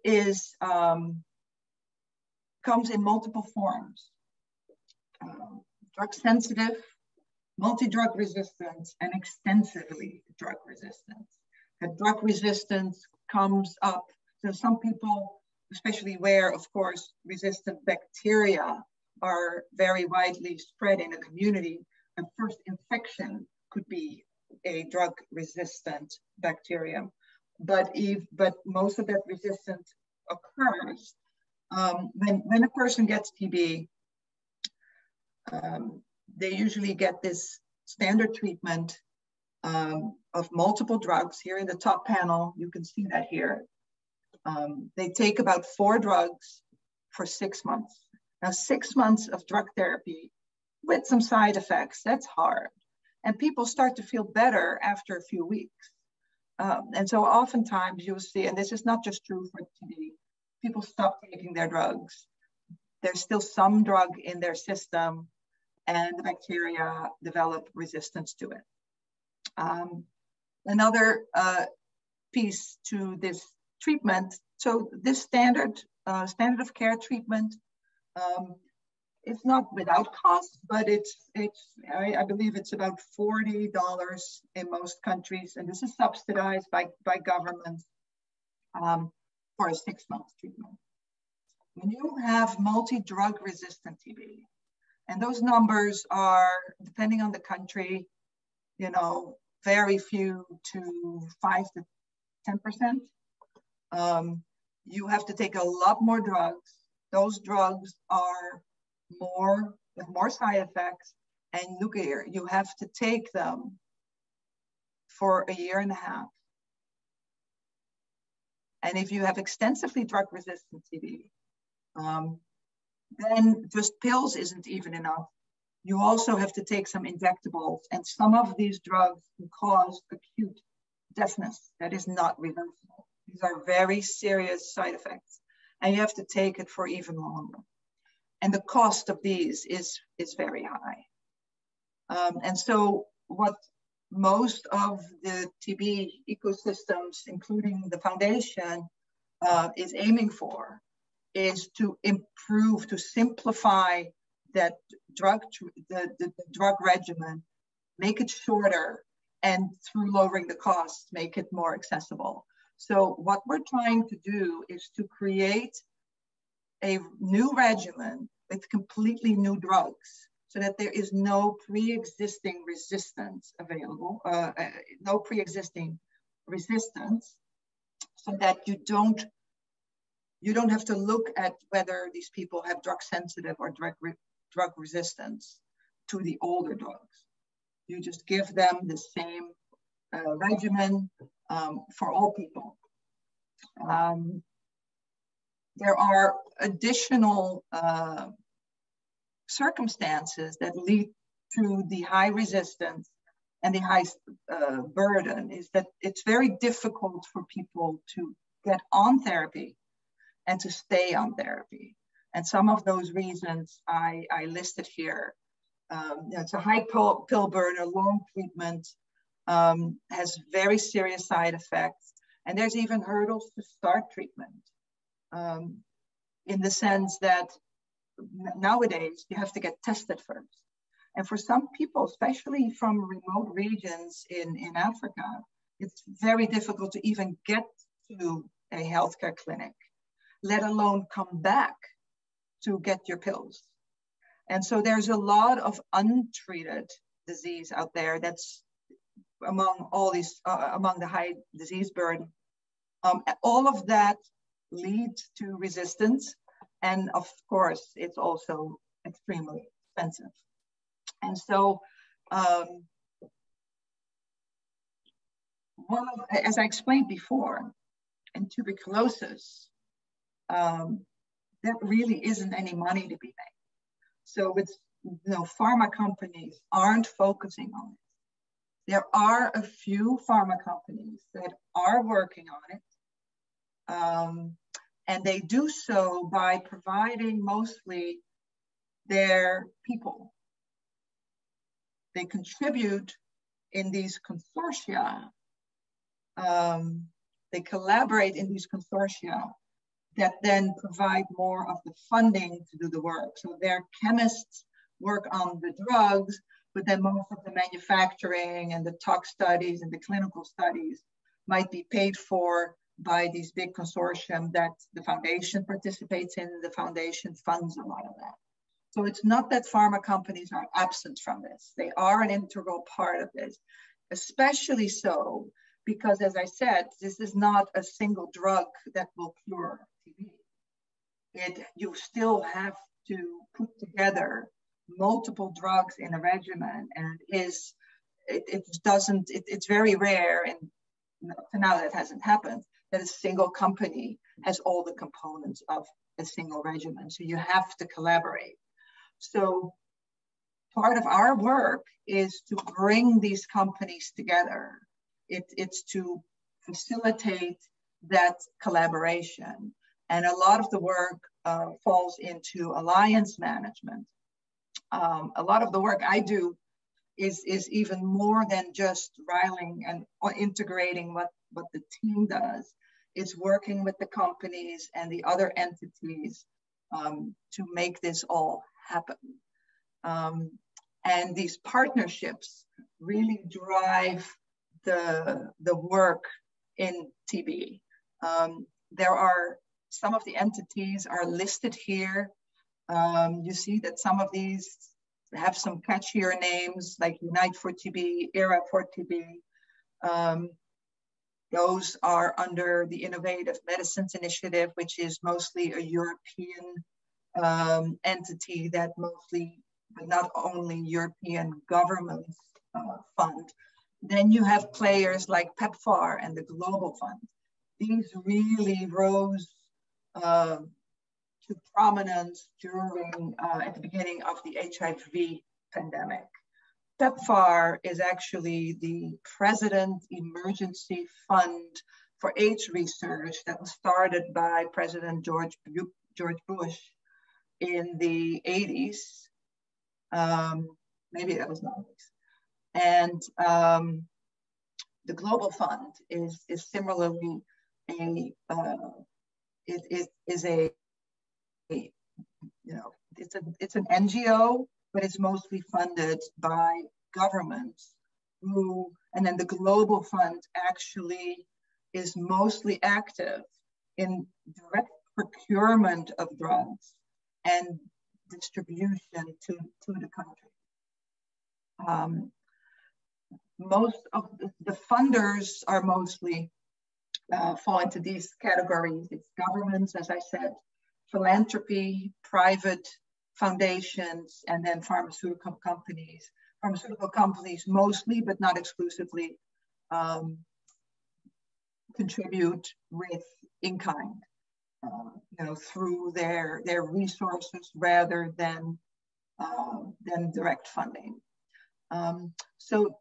is comes in multiple forms: drug sensitive, multi-drug resistance, and extensively drug resistance. The drug resistance comes up, so some people, especially where, of course, resistant bacteria are very widely spread in a community, a first infection could be a drug-resistant bacterium. But most of that resistance occurs when a person gets TB. They usually get this standard treatment of multiple drugs. Here in the top panel, you can see that here. They take about 4 drugs for 6 months. Now, 6 months of drug therapy with some side effects. That's hard. And people start to feel better after a few weeks. And so oftentimes you'll see, and this is not just true for TB, people stop taking their drugs. There's still some drug in their system, and the bacteria develop resistance to it. Another piece to this treatment, so this standard of care treatment, it's not without cost, but I believe it's about $40 in most countries, and this is subsidized by governments for a 6-month treatment. When you have multi-drug resistant TB, and those numbers are, depending on the country, you know, very few to 5 to 10%, you have to take a lot more drugs. Those drugs are with more side effects, and look here, you have to take them for a year and a half. And if you have extensively drug-resistant TB, then just pills isn't even enough. You also have to take some injectables, and some of these drugs can cause acute deafness that is not reversible. These are very serious side effects, and you have to take it for even longer. And the cost of these is very high. And so what most of the TB ecosystems, including the foundation, is aiming for is to improve, to simplify that the drug regimen, make it shorter, and through lowering the costs, make it more accessible. So what we're trying to do is to create a new regimen with completely new drugs, so that there is no pre-existing resistance available, no pre-existing resistance, so that you don't have to look at whether these people have drug sensitive or drug resistance to the older drugs. You just give them the same regimen for all people. There are additional circumstances that lead to the high resistance and the high burden, is that it's very difficult for people to get on therapy and to stay on therapy. And some of those reasons I listed here. It's a high pill burden, long treatment, has very serious side effects, and there's even hurdles to start treatment. In the sense that nowadays you have to get tested first. And for some people, especially from remote regions in Africa, it's very difficult to even get to a healthcare clinic, let alone come back to get your pills. And so there's a lot of untreated disease out there that's among all these, among the high disease burden. All of that leads to resistance. And of course, it's also extremely expensive. And so, as I explained before, in tuberculosis, there really isn't any money to be made. So it's, pharma companies aren't focusing on it. There are a few pharma companies that are working on it. And they do so by providing mostly their people. They contribute in these consortia. They collaborate in these consortia that then provide more of the funding to do the work. So their chemists work on the drugs, but then most of the manufacturing and the tox studies and the clinical studies might be paid for by these big consortium that the foundation participates in. The foundation funds a lot of that. So it's not that pharma companies are absent from this. They are an integral part of this, especially so because, as I said, this is not a single drug that will cure TB. You still have to put together multiple drugs in a regimen, and it's very rare, and for now that hasn't happened, that a single company has all the components of a single regimen. So you have to collaborate. So part of our work is to bring these companies together. It's to facilitate that collaboration. And a lot of the work falls into alliance management. A lot of the work I do is even more than just riling and integrating what the team does. It's working with the companies and the other entities to make this all happen. And these partnerships really drive the work in TB. There are some of the entities are listed here. You see that some of these have some catchier names like Unite for TB, ERA for TB. Those are under the Innovative Medicines Initiative, which is mostly a European entity that mostly, but not only European governments fund. Then you have players like PEPFAR and the Global Fund. These really rose to prominence during, at the beginning of the HIV pandemic. PEPFAR is actually the President Emergency Fund for AIDS Research that was started by President George Bush in the 80s. Maybe that was 90s. And the Global Fund is similarly it's an NGO, but it's mostly funded by governments and then the Global Fund actually is mostly active in direct procurement of drugs and distribution to the country. Most of the funders are mostly fall into these categories. It's governments, as I said, philanthropy, private foundations, and then pharmaceutical companies. Pharmaceutical companies mostly, but not exclusively, contribute with in-kind, through their resources rather than direct funding. So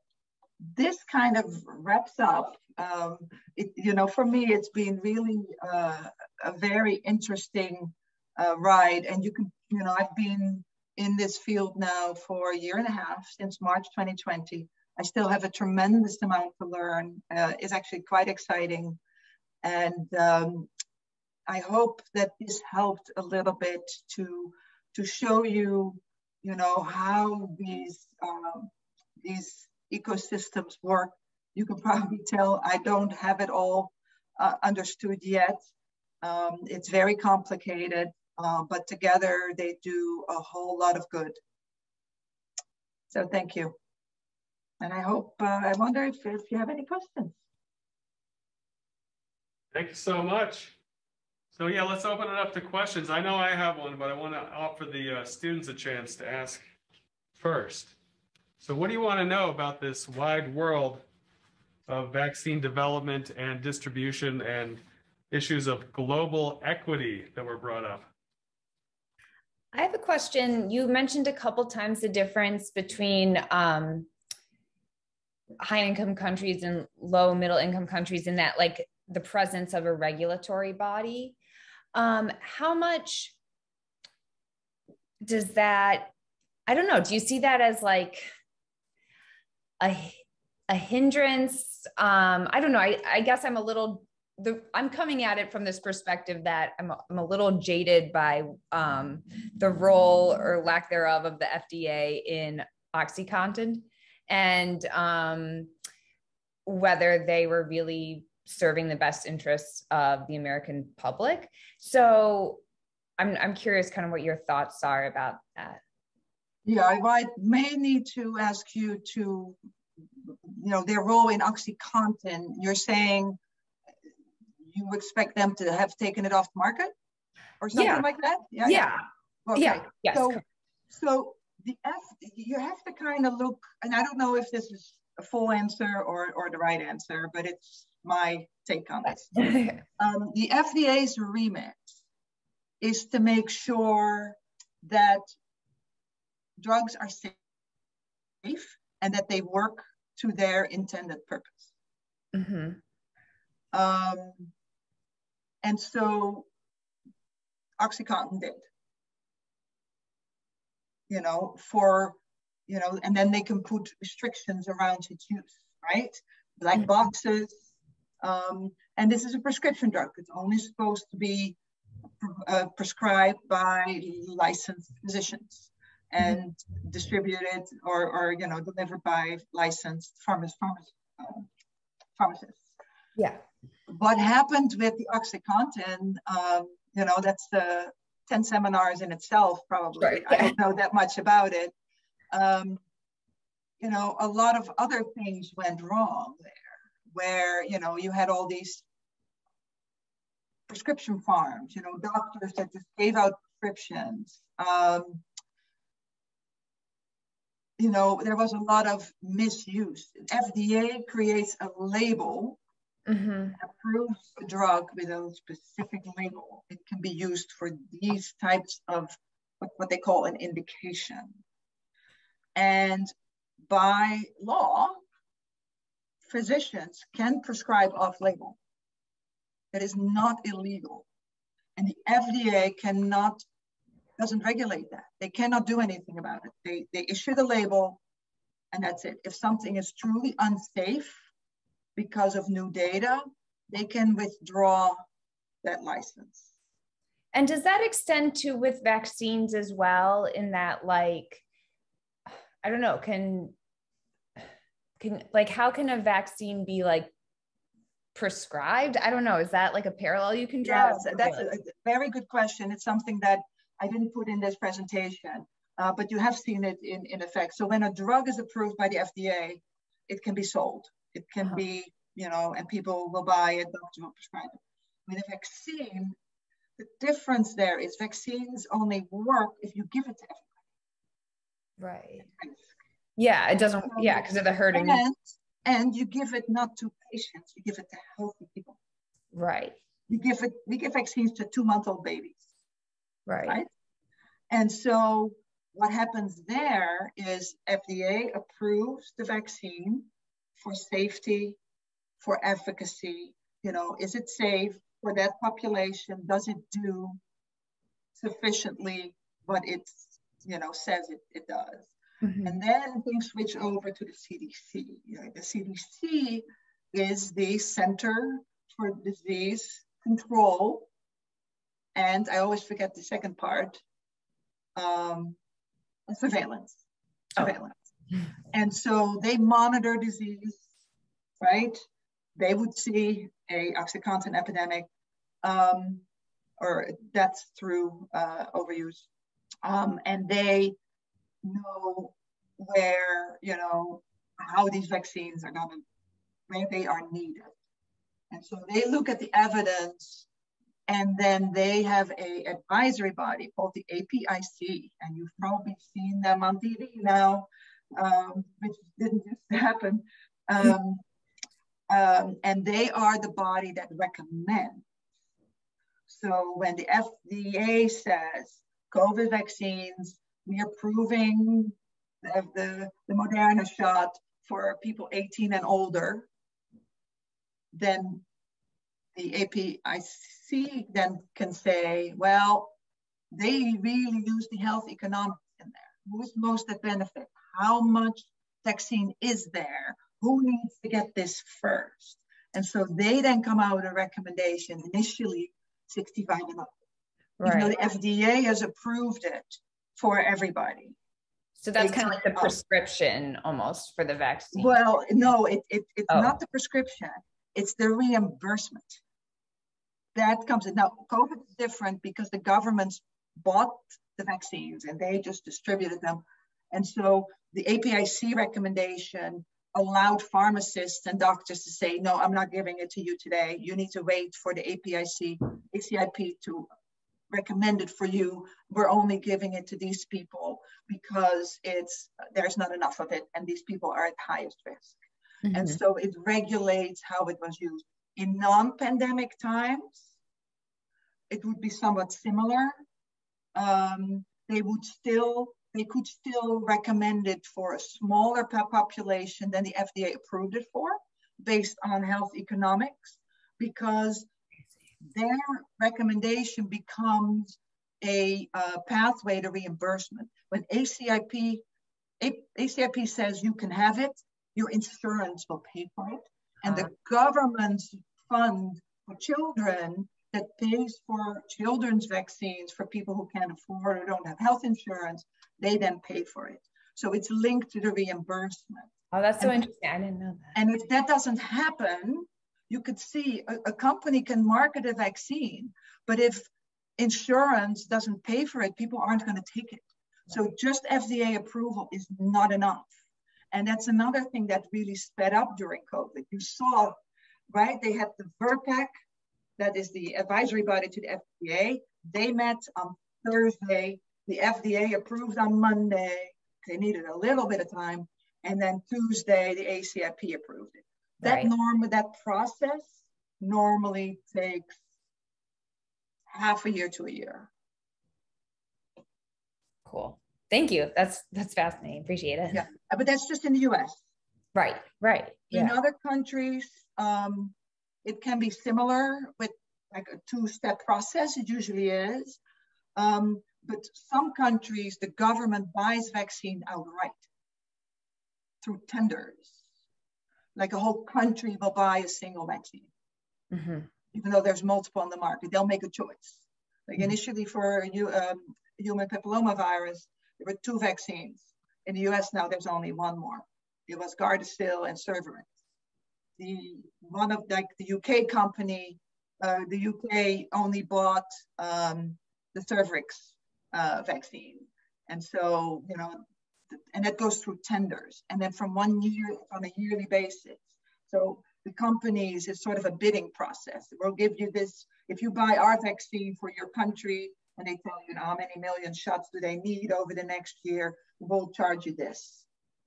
this kind of wraps up. For me, it's been really a very interesting ride, and I've been in this field now for a year and a half, since March 2020. I still have a tremendous amount to learn. It's actually quite exciting, and I hope that this helped a little bit to show you, how these ecosystems work. You can probably tell I don't have it all understood yet. It's very complicated, but together they do a whole lot of good. So thank you. And I wonder if you have any questions. Thank you so much. So yeah, let's open it up to questions. I know I have one, but I want to offer the students a chance to ask first. So what do you want to know about this wide world of vaccine development and distribution and issues of global equity that were brought up? I have a question. You mentioned a couple times the difference between high-income countries and low-middle-income countries in that, like, the presence of a regulatory body. How much does that, I don't know, do you see that as like a hindrance? I don't know. I guess I'm I'm coming at it from this perspective that I'm a little jaded by the role or lack thereof of the FDA in OxyContin, and whether they were really serving the best interests of the American public. So I'm curious kind of what your thoughts are about that. Yeah, I may need to ask you to, their role in OxyContin. You're saying you expect them to have taken it off the market or something like that? Yeah. Okay. Yeah. Yes. So you have to kind of look, and I don't know if this is a full answer or the right answer, but it's my take on this. The FDA's remit is to make sure that drugs are safe safe and that they work to their intended purpose. Mm-hmm. And so OxyContin did, and then they can put restrictions around its use, right? Black boxes. And this is a prescription drug. It's only supposed to be prescribed by licensed physicians and distributed or delivered by licensed pharmacists. Yeah. What happened with the OxyContin, that's the 10 seminars in itself, probably. Right. I don't know that much about it. A lot of other things went wrong there, where, you had all these prescription farms, doctors that just gave out prescriptions. There was a lot of misuse. FDA creates a label, approves a drug with a specific label. It can be used for these types of what they call an indication. And by law, physicians can prescribe off-label. That is not illegal. And the FDA doesn't regulate that. They cannot do anything about it. They issue the label and that's it. If something is truly unsafe because of new data, they can withdraw that license. And does that extend to with vaccines as well, in that, like, I don't know, how can a vaccine be like prescribed? I don't know. Is that like a parallel you can draw? Yes, that's a very good question. It's something that I didn't put in this presentation, but you have seen it in effect. So when a drug is approved by the FDA, it can be sold. It can be, and people will buy it, doctor will prescribe it. With a vaccine, the difference there is vaccines only work if you give it to everybody. Right. Yeah, it doesn't, because of the herd immunity. And you give it not to patients, you give it to healthy people. Right. We give vaccines to 2-month-old babies. Right. And so what happens there is FDA approves the vaccine for safety, for efficacy. Is it safe for that population? Does it do sufficiently what it says it does? And then things switch over to the CDC. The CDC is the Center for Disease Control. And I always forget the second part, surveillance. And so they monitor disease, right? They would see a OxyContin epidemic, or that's through overuse. And they know where, how these vaccines are where they are needed. And so they look at the evidence, and then they have a advisory body called the APIC, and you've probably seen them on TV now, which didn't just happen. And they are the body that recommends. So when the FDA says COVID vaccines, we are approving the Moderna shot for people 18 and older, then the APIC then can say, well, they really use the health economics in there. Who's most at benefit? How much vaccine is there? Who needs to get this first? And so they then come out with a recommendation, initially 65 and up. Right. Even though the FDA has approved it for everybody. So that's kind of like the prescription almost for the vaccine. Well, no, it's not the prescription. It's the reimbursement. That comes in. Now, COVID is different because the governments bought the vaccines and they just distributed them. And so the APIC recommendation allowed pharmacists and doctors to say, no, I'm not giving it to you today. You need to wait for the ACIP to recommend it for you. We're only giving it to these people because there's not enough of it and these people are at highest risk. Mm-hmm. And so it regulates how it was used. In non-pandemic times, it would be somewhat similar. They would still they could still recommend it for a smaller population than the FDA approved it for, based on health economics, because their recommendation becomes a pathway to reimbursement. When ACIP says you can have it, your insurance will pay for it. And the government's fund for children that pays for children's vaccines for people who can't afford or don't have health insurance, they then pay for it. So it's linked to the reimbursement. Oh, that's so interesting. I didn't know that. And if that doesn't happen, you could see a company can market a vaccine, but if insurance doesn't pay for it, people aren't going to take it. So just FDA approval is not enough. And that's another thing that really sped up during COVID. You saw, right? They had the VRBPAC, that is the advisory body to the FDA. They met on Thursday. The FDA approved on Monday. They needed a little bit of time. And then Tuesday, the ACIP approved it. That process normally takes half a year to a year. Cool. Thank you. That's fascinating. Appreciate it. Yeah, but that's just in the US. Right. Yeah. In other countries, it can be similar with like a two-step process. It usually is. But some countries, the government buys vaccine outright through tenders. Like a whole country will buy a single vaccine, even though there's multiple on the market. They'll make a choice. Like initially for human papillomavirus, there were 2 vaccines. In the US now, there's only one more. It was Gardasil and Cervarix. One of the UK company, the UK only bought the Cervarix vaccine. And so, you know, and that goes through tenders. And then from 1 year, on a yearly basis. So the companies, it's sort of a bidding process. We'll give you this, if you buy our vaccine for your country, and they tell you, how many million shots do they need over the next year, we'll charge you this.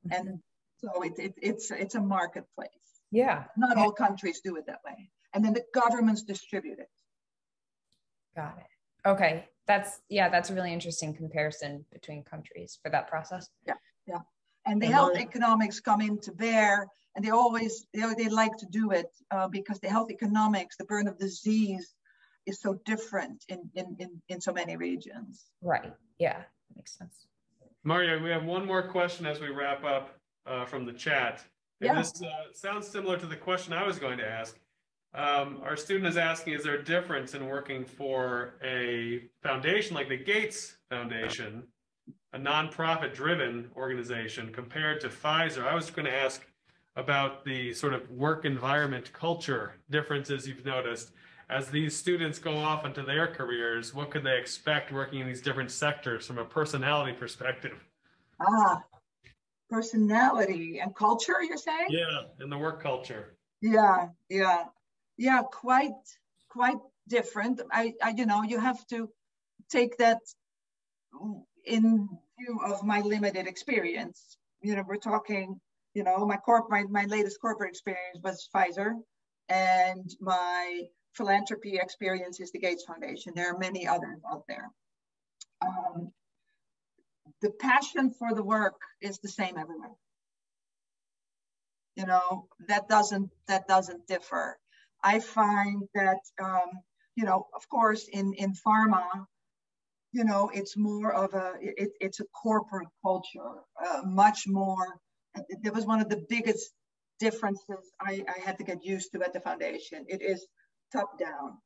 And so it's a marketplace. Yeah. Not all countries do it that way. And then the governments distribute it. Got it. Okay. That's a really interesting comparison between countries for that process. Yeah. And the health economics come into bear, and they always, they like to do it because the health economics, the burden of disease is so different in so many regions. Right. Yeah. That makes sense. Marja, we have one more question as we wrap up from the chat. And this sounds similar to the question I was going to ask. Our student is asking, is there a difference in working for a foundation like the Gates Foundation, a nonprofit-driven organization, compared to Pfizer? I was going to ask about the sort of work environment culture differences you've noticed. As these students go off into their careers, what could they expect working in these different sectors from a personality perspective? Personality and culture, you're saying? Yeah, in the work culture. Yeah, quite different. I you know, you have to take that in view of my limited experience. You know, we're talking, you know, my latest corporate experience was Pfizer, and my philanthropy experience is the Gates Foundation. There are many others out there. The passion for the work is the same everywhere. You know, that doesn't differ. I find that, you know, of course, in pharma, you know, it's more of it's a corporate culture, much more. That was one of the biggest differences I had to get used to at the foundation. It is top down.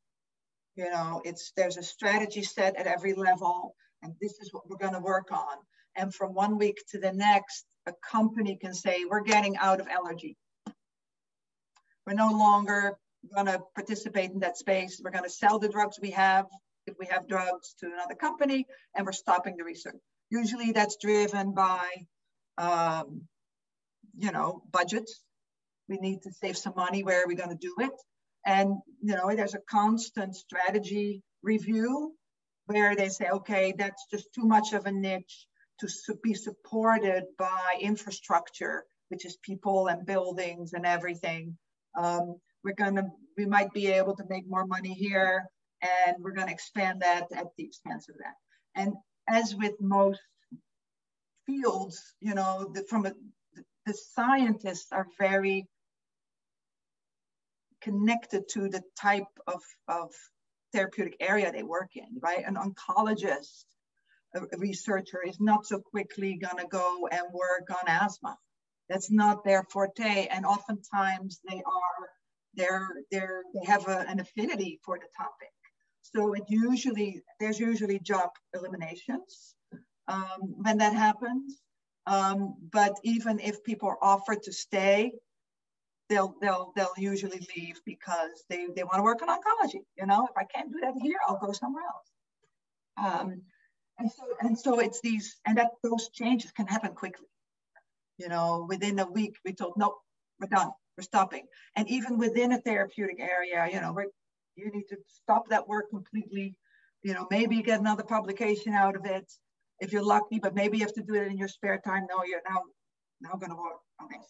You know, there's a strategy set at every level, and this is what we're going to work on. And from 1 week to the next, a company can say, we're getting out of allergy. We're no longer going to participate in that space. We're going to sell the drugs we have, if we have drugs, to another company, and we're stopping the research. Usually that's driven by, you know, budgets. We need to save some money. Where are we going to do it? And, you know, there's a constant strategy review where they say, okay, that's just too much of a niche to be supported by infrastructure, which is people and buildings and everything. We might be able to make more money here, and we're going to expand that at the expense of that. And as with most fields, you know, the scientists are very connected to the type of therapeutic area they work in, right? An oncologist, a researcher is not so quickly gonna go and work on asthma. That's not their forte, and oftentimes they have an affinity for the topic. So there's usually job eliminations when that happens. But even if people are offered to stay, they'll usually leave because they want to work in oncology. You know, if I can't do that here, I'll go somewhere else. And so it's those changes can happen quickly. You know, within a week, we told, nope, we're done, we're stopping. And even within a therapeutic area, you know, you need to stop that work completely. You know, maybe get another publication out of it if you're lucky, but maybe you have to do it in your spare time. No, you're now going to work on this.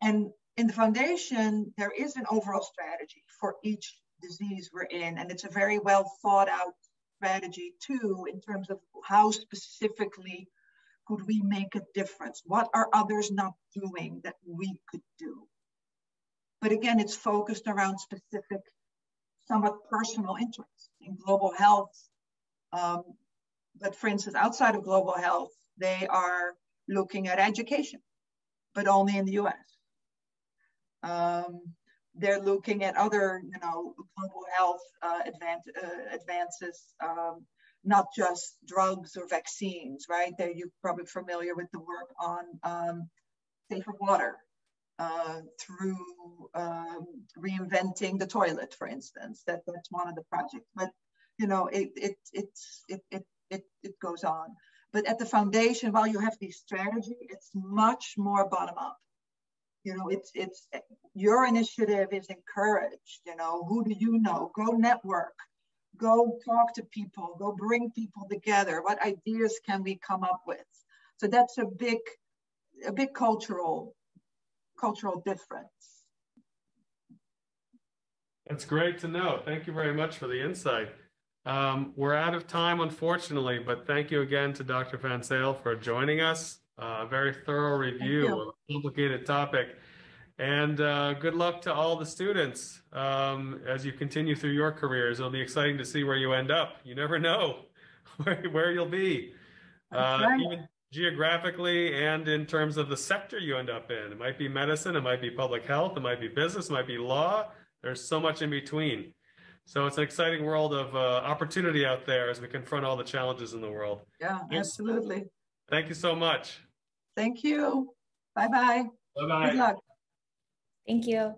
And in the foundation, there is an overall strategy for each disease we're in, and it's a very well thought out strategy too, in terms of how specifically could we make a difference? What are others not doing that we could do? But again, it's focused around specific, somewhat personal interests in global health. But for instance, outside of global health, they are looking at education, but only in the US. They're looking at other, you know, global health advances, not just drugs or vaccines, right? You're probably familiar with the work on safer water through reinventing the toilet, for instance. That's one of the projects. But you know, it goes on. But at the foundation, while you have the strategy, it's much more bottom up. You know, it's your initiative is encouraged. You know, who do you know? Go network. Go talk to people, go bring people together. What ideas can we come up with? So that's a big cultural difference. That's great to know. Thank you very much for the insight. We're out of time, unfortunately, but thank you again to Dr. van Zeijl for joining us. A very thorough review of a complicated topic. And good luck to all the students as you continue through your careers. It'll be exciting to see where you end up. You never know where you'll be, even geographically and in terms of the sector you end up in. It might be medicine, it might be public health, it might be business, it might be law. There's so much in between. So it's an exciting world of opportunity out there as we confront all the challenges in the world. Yeah, absolutely. Thank you so much. Thank you. Bye-bye. Bye-bye. Good luck. Thank you.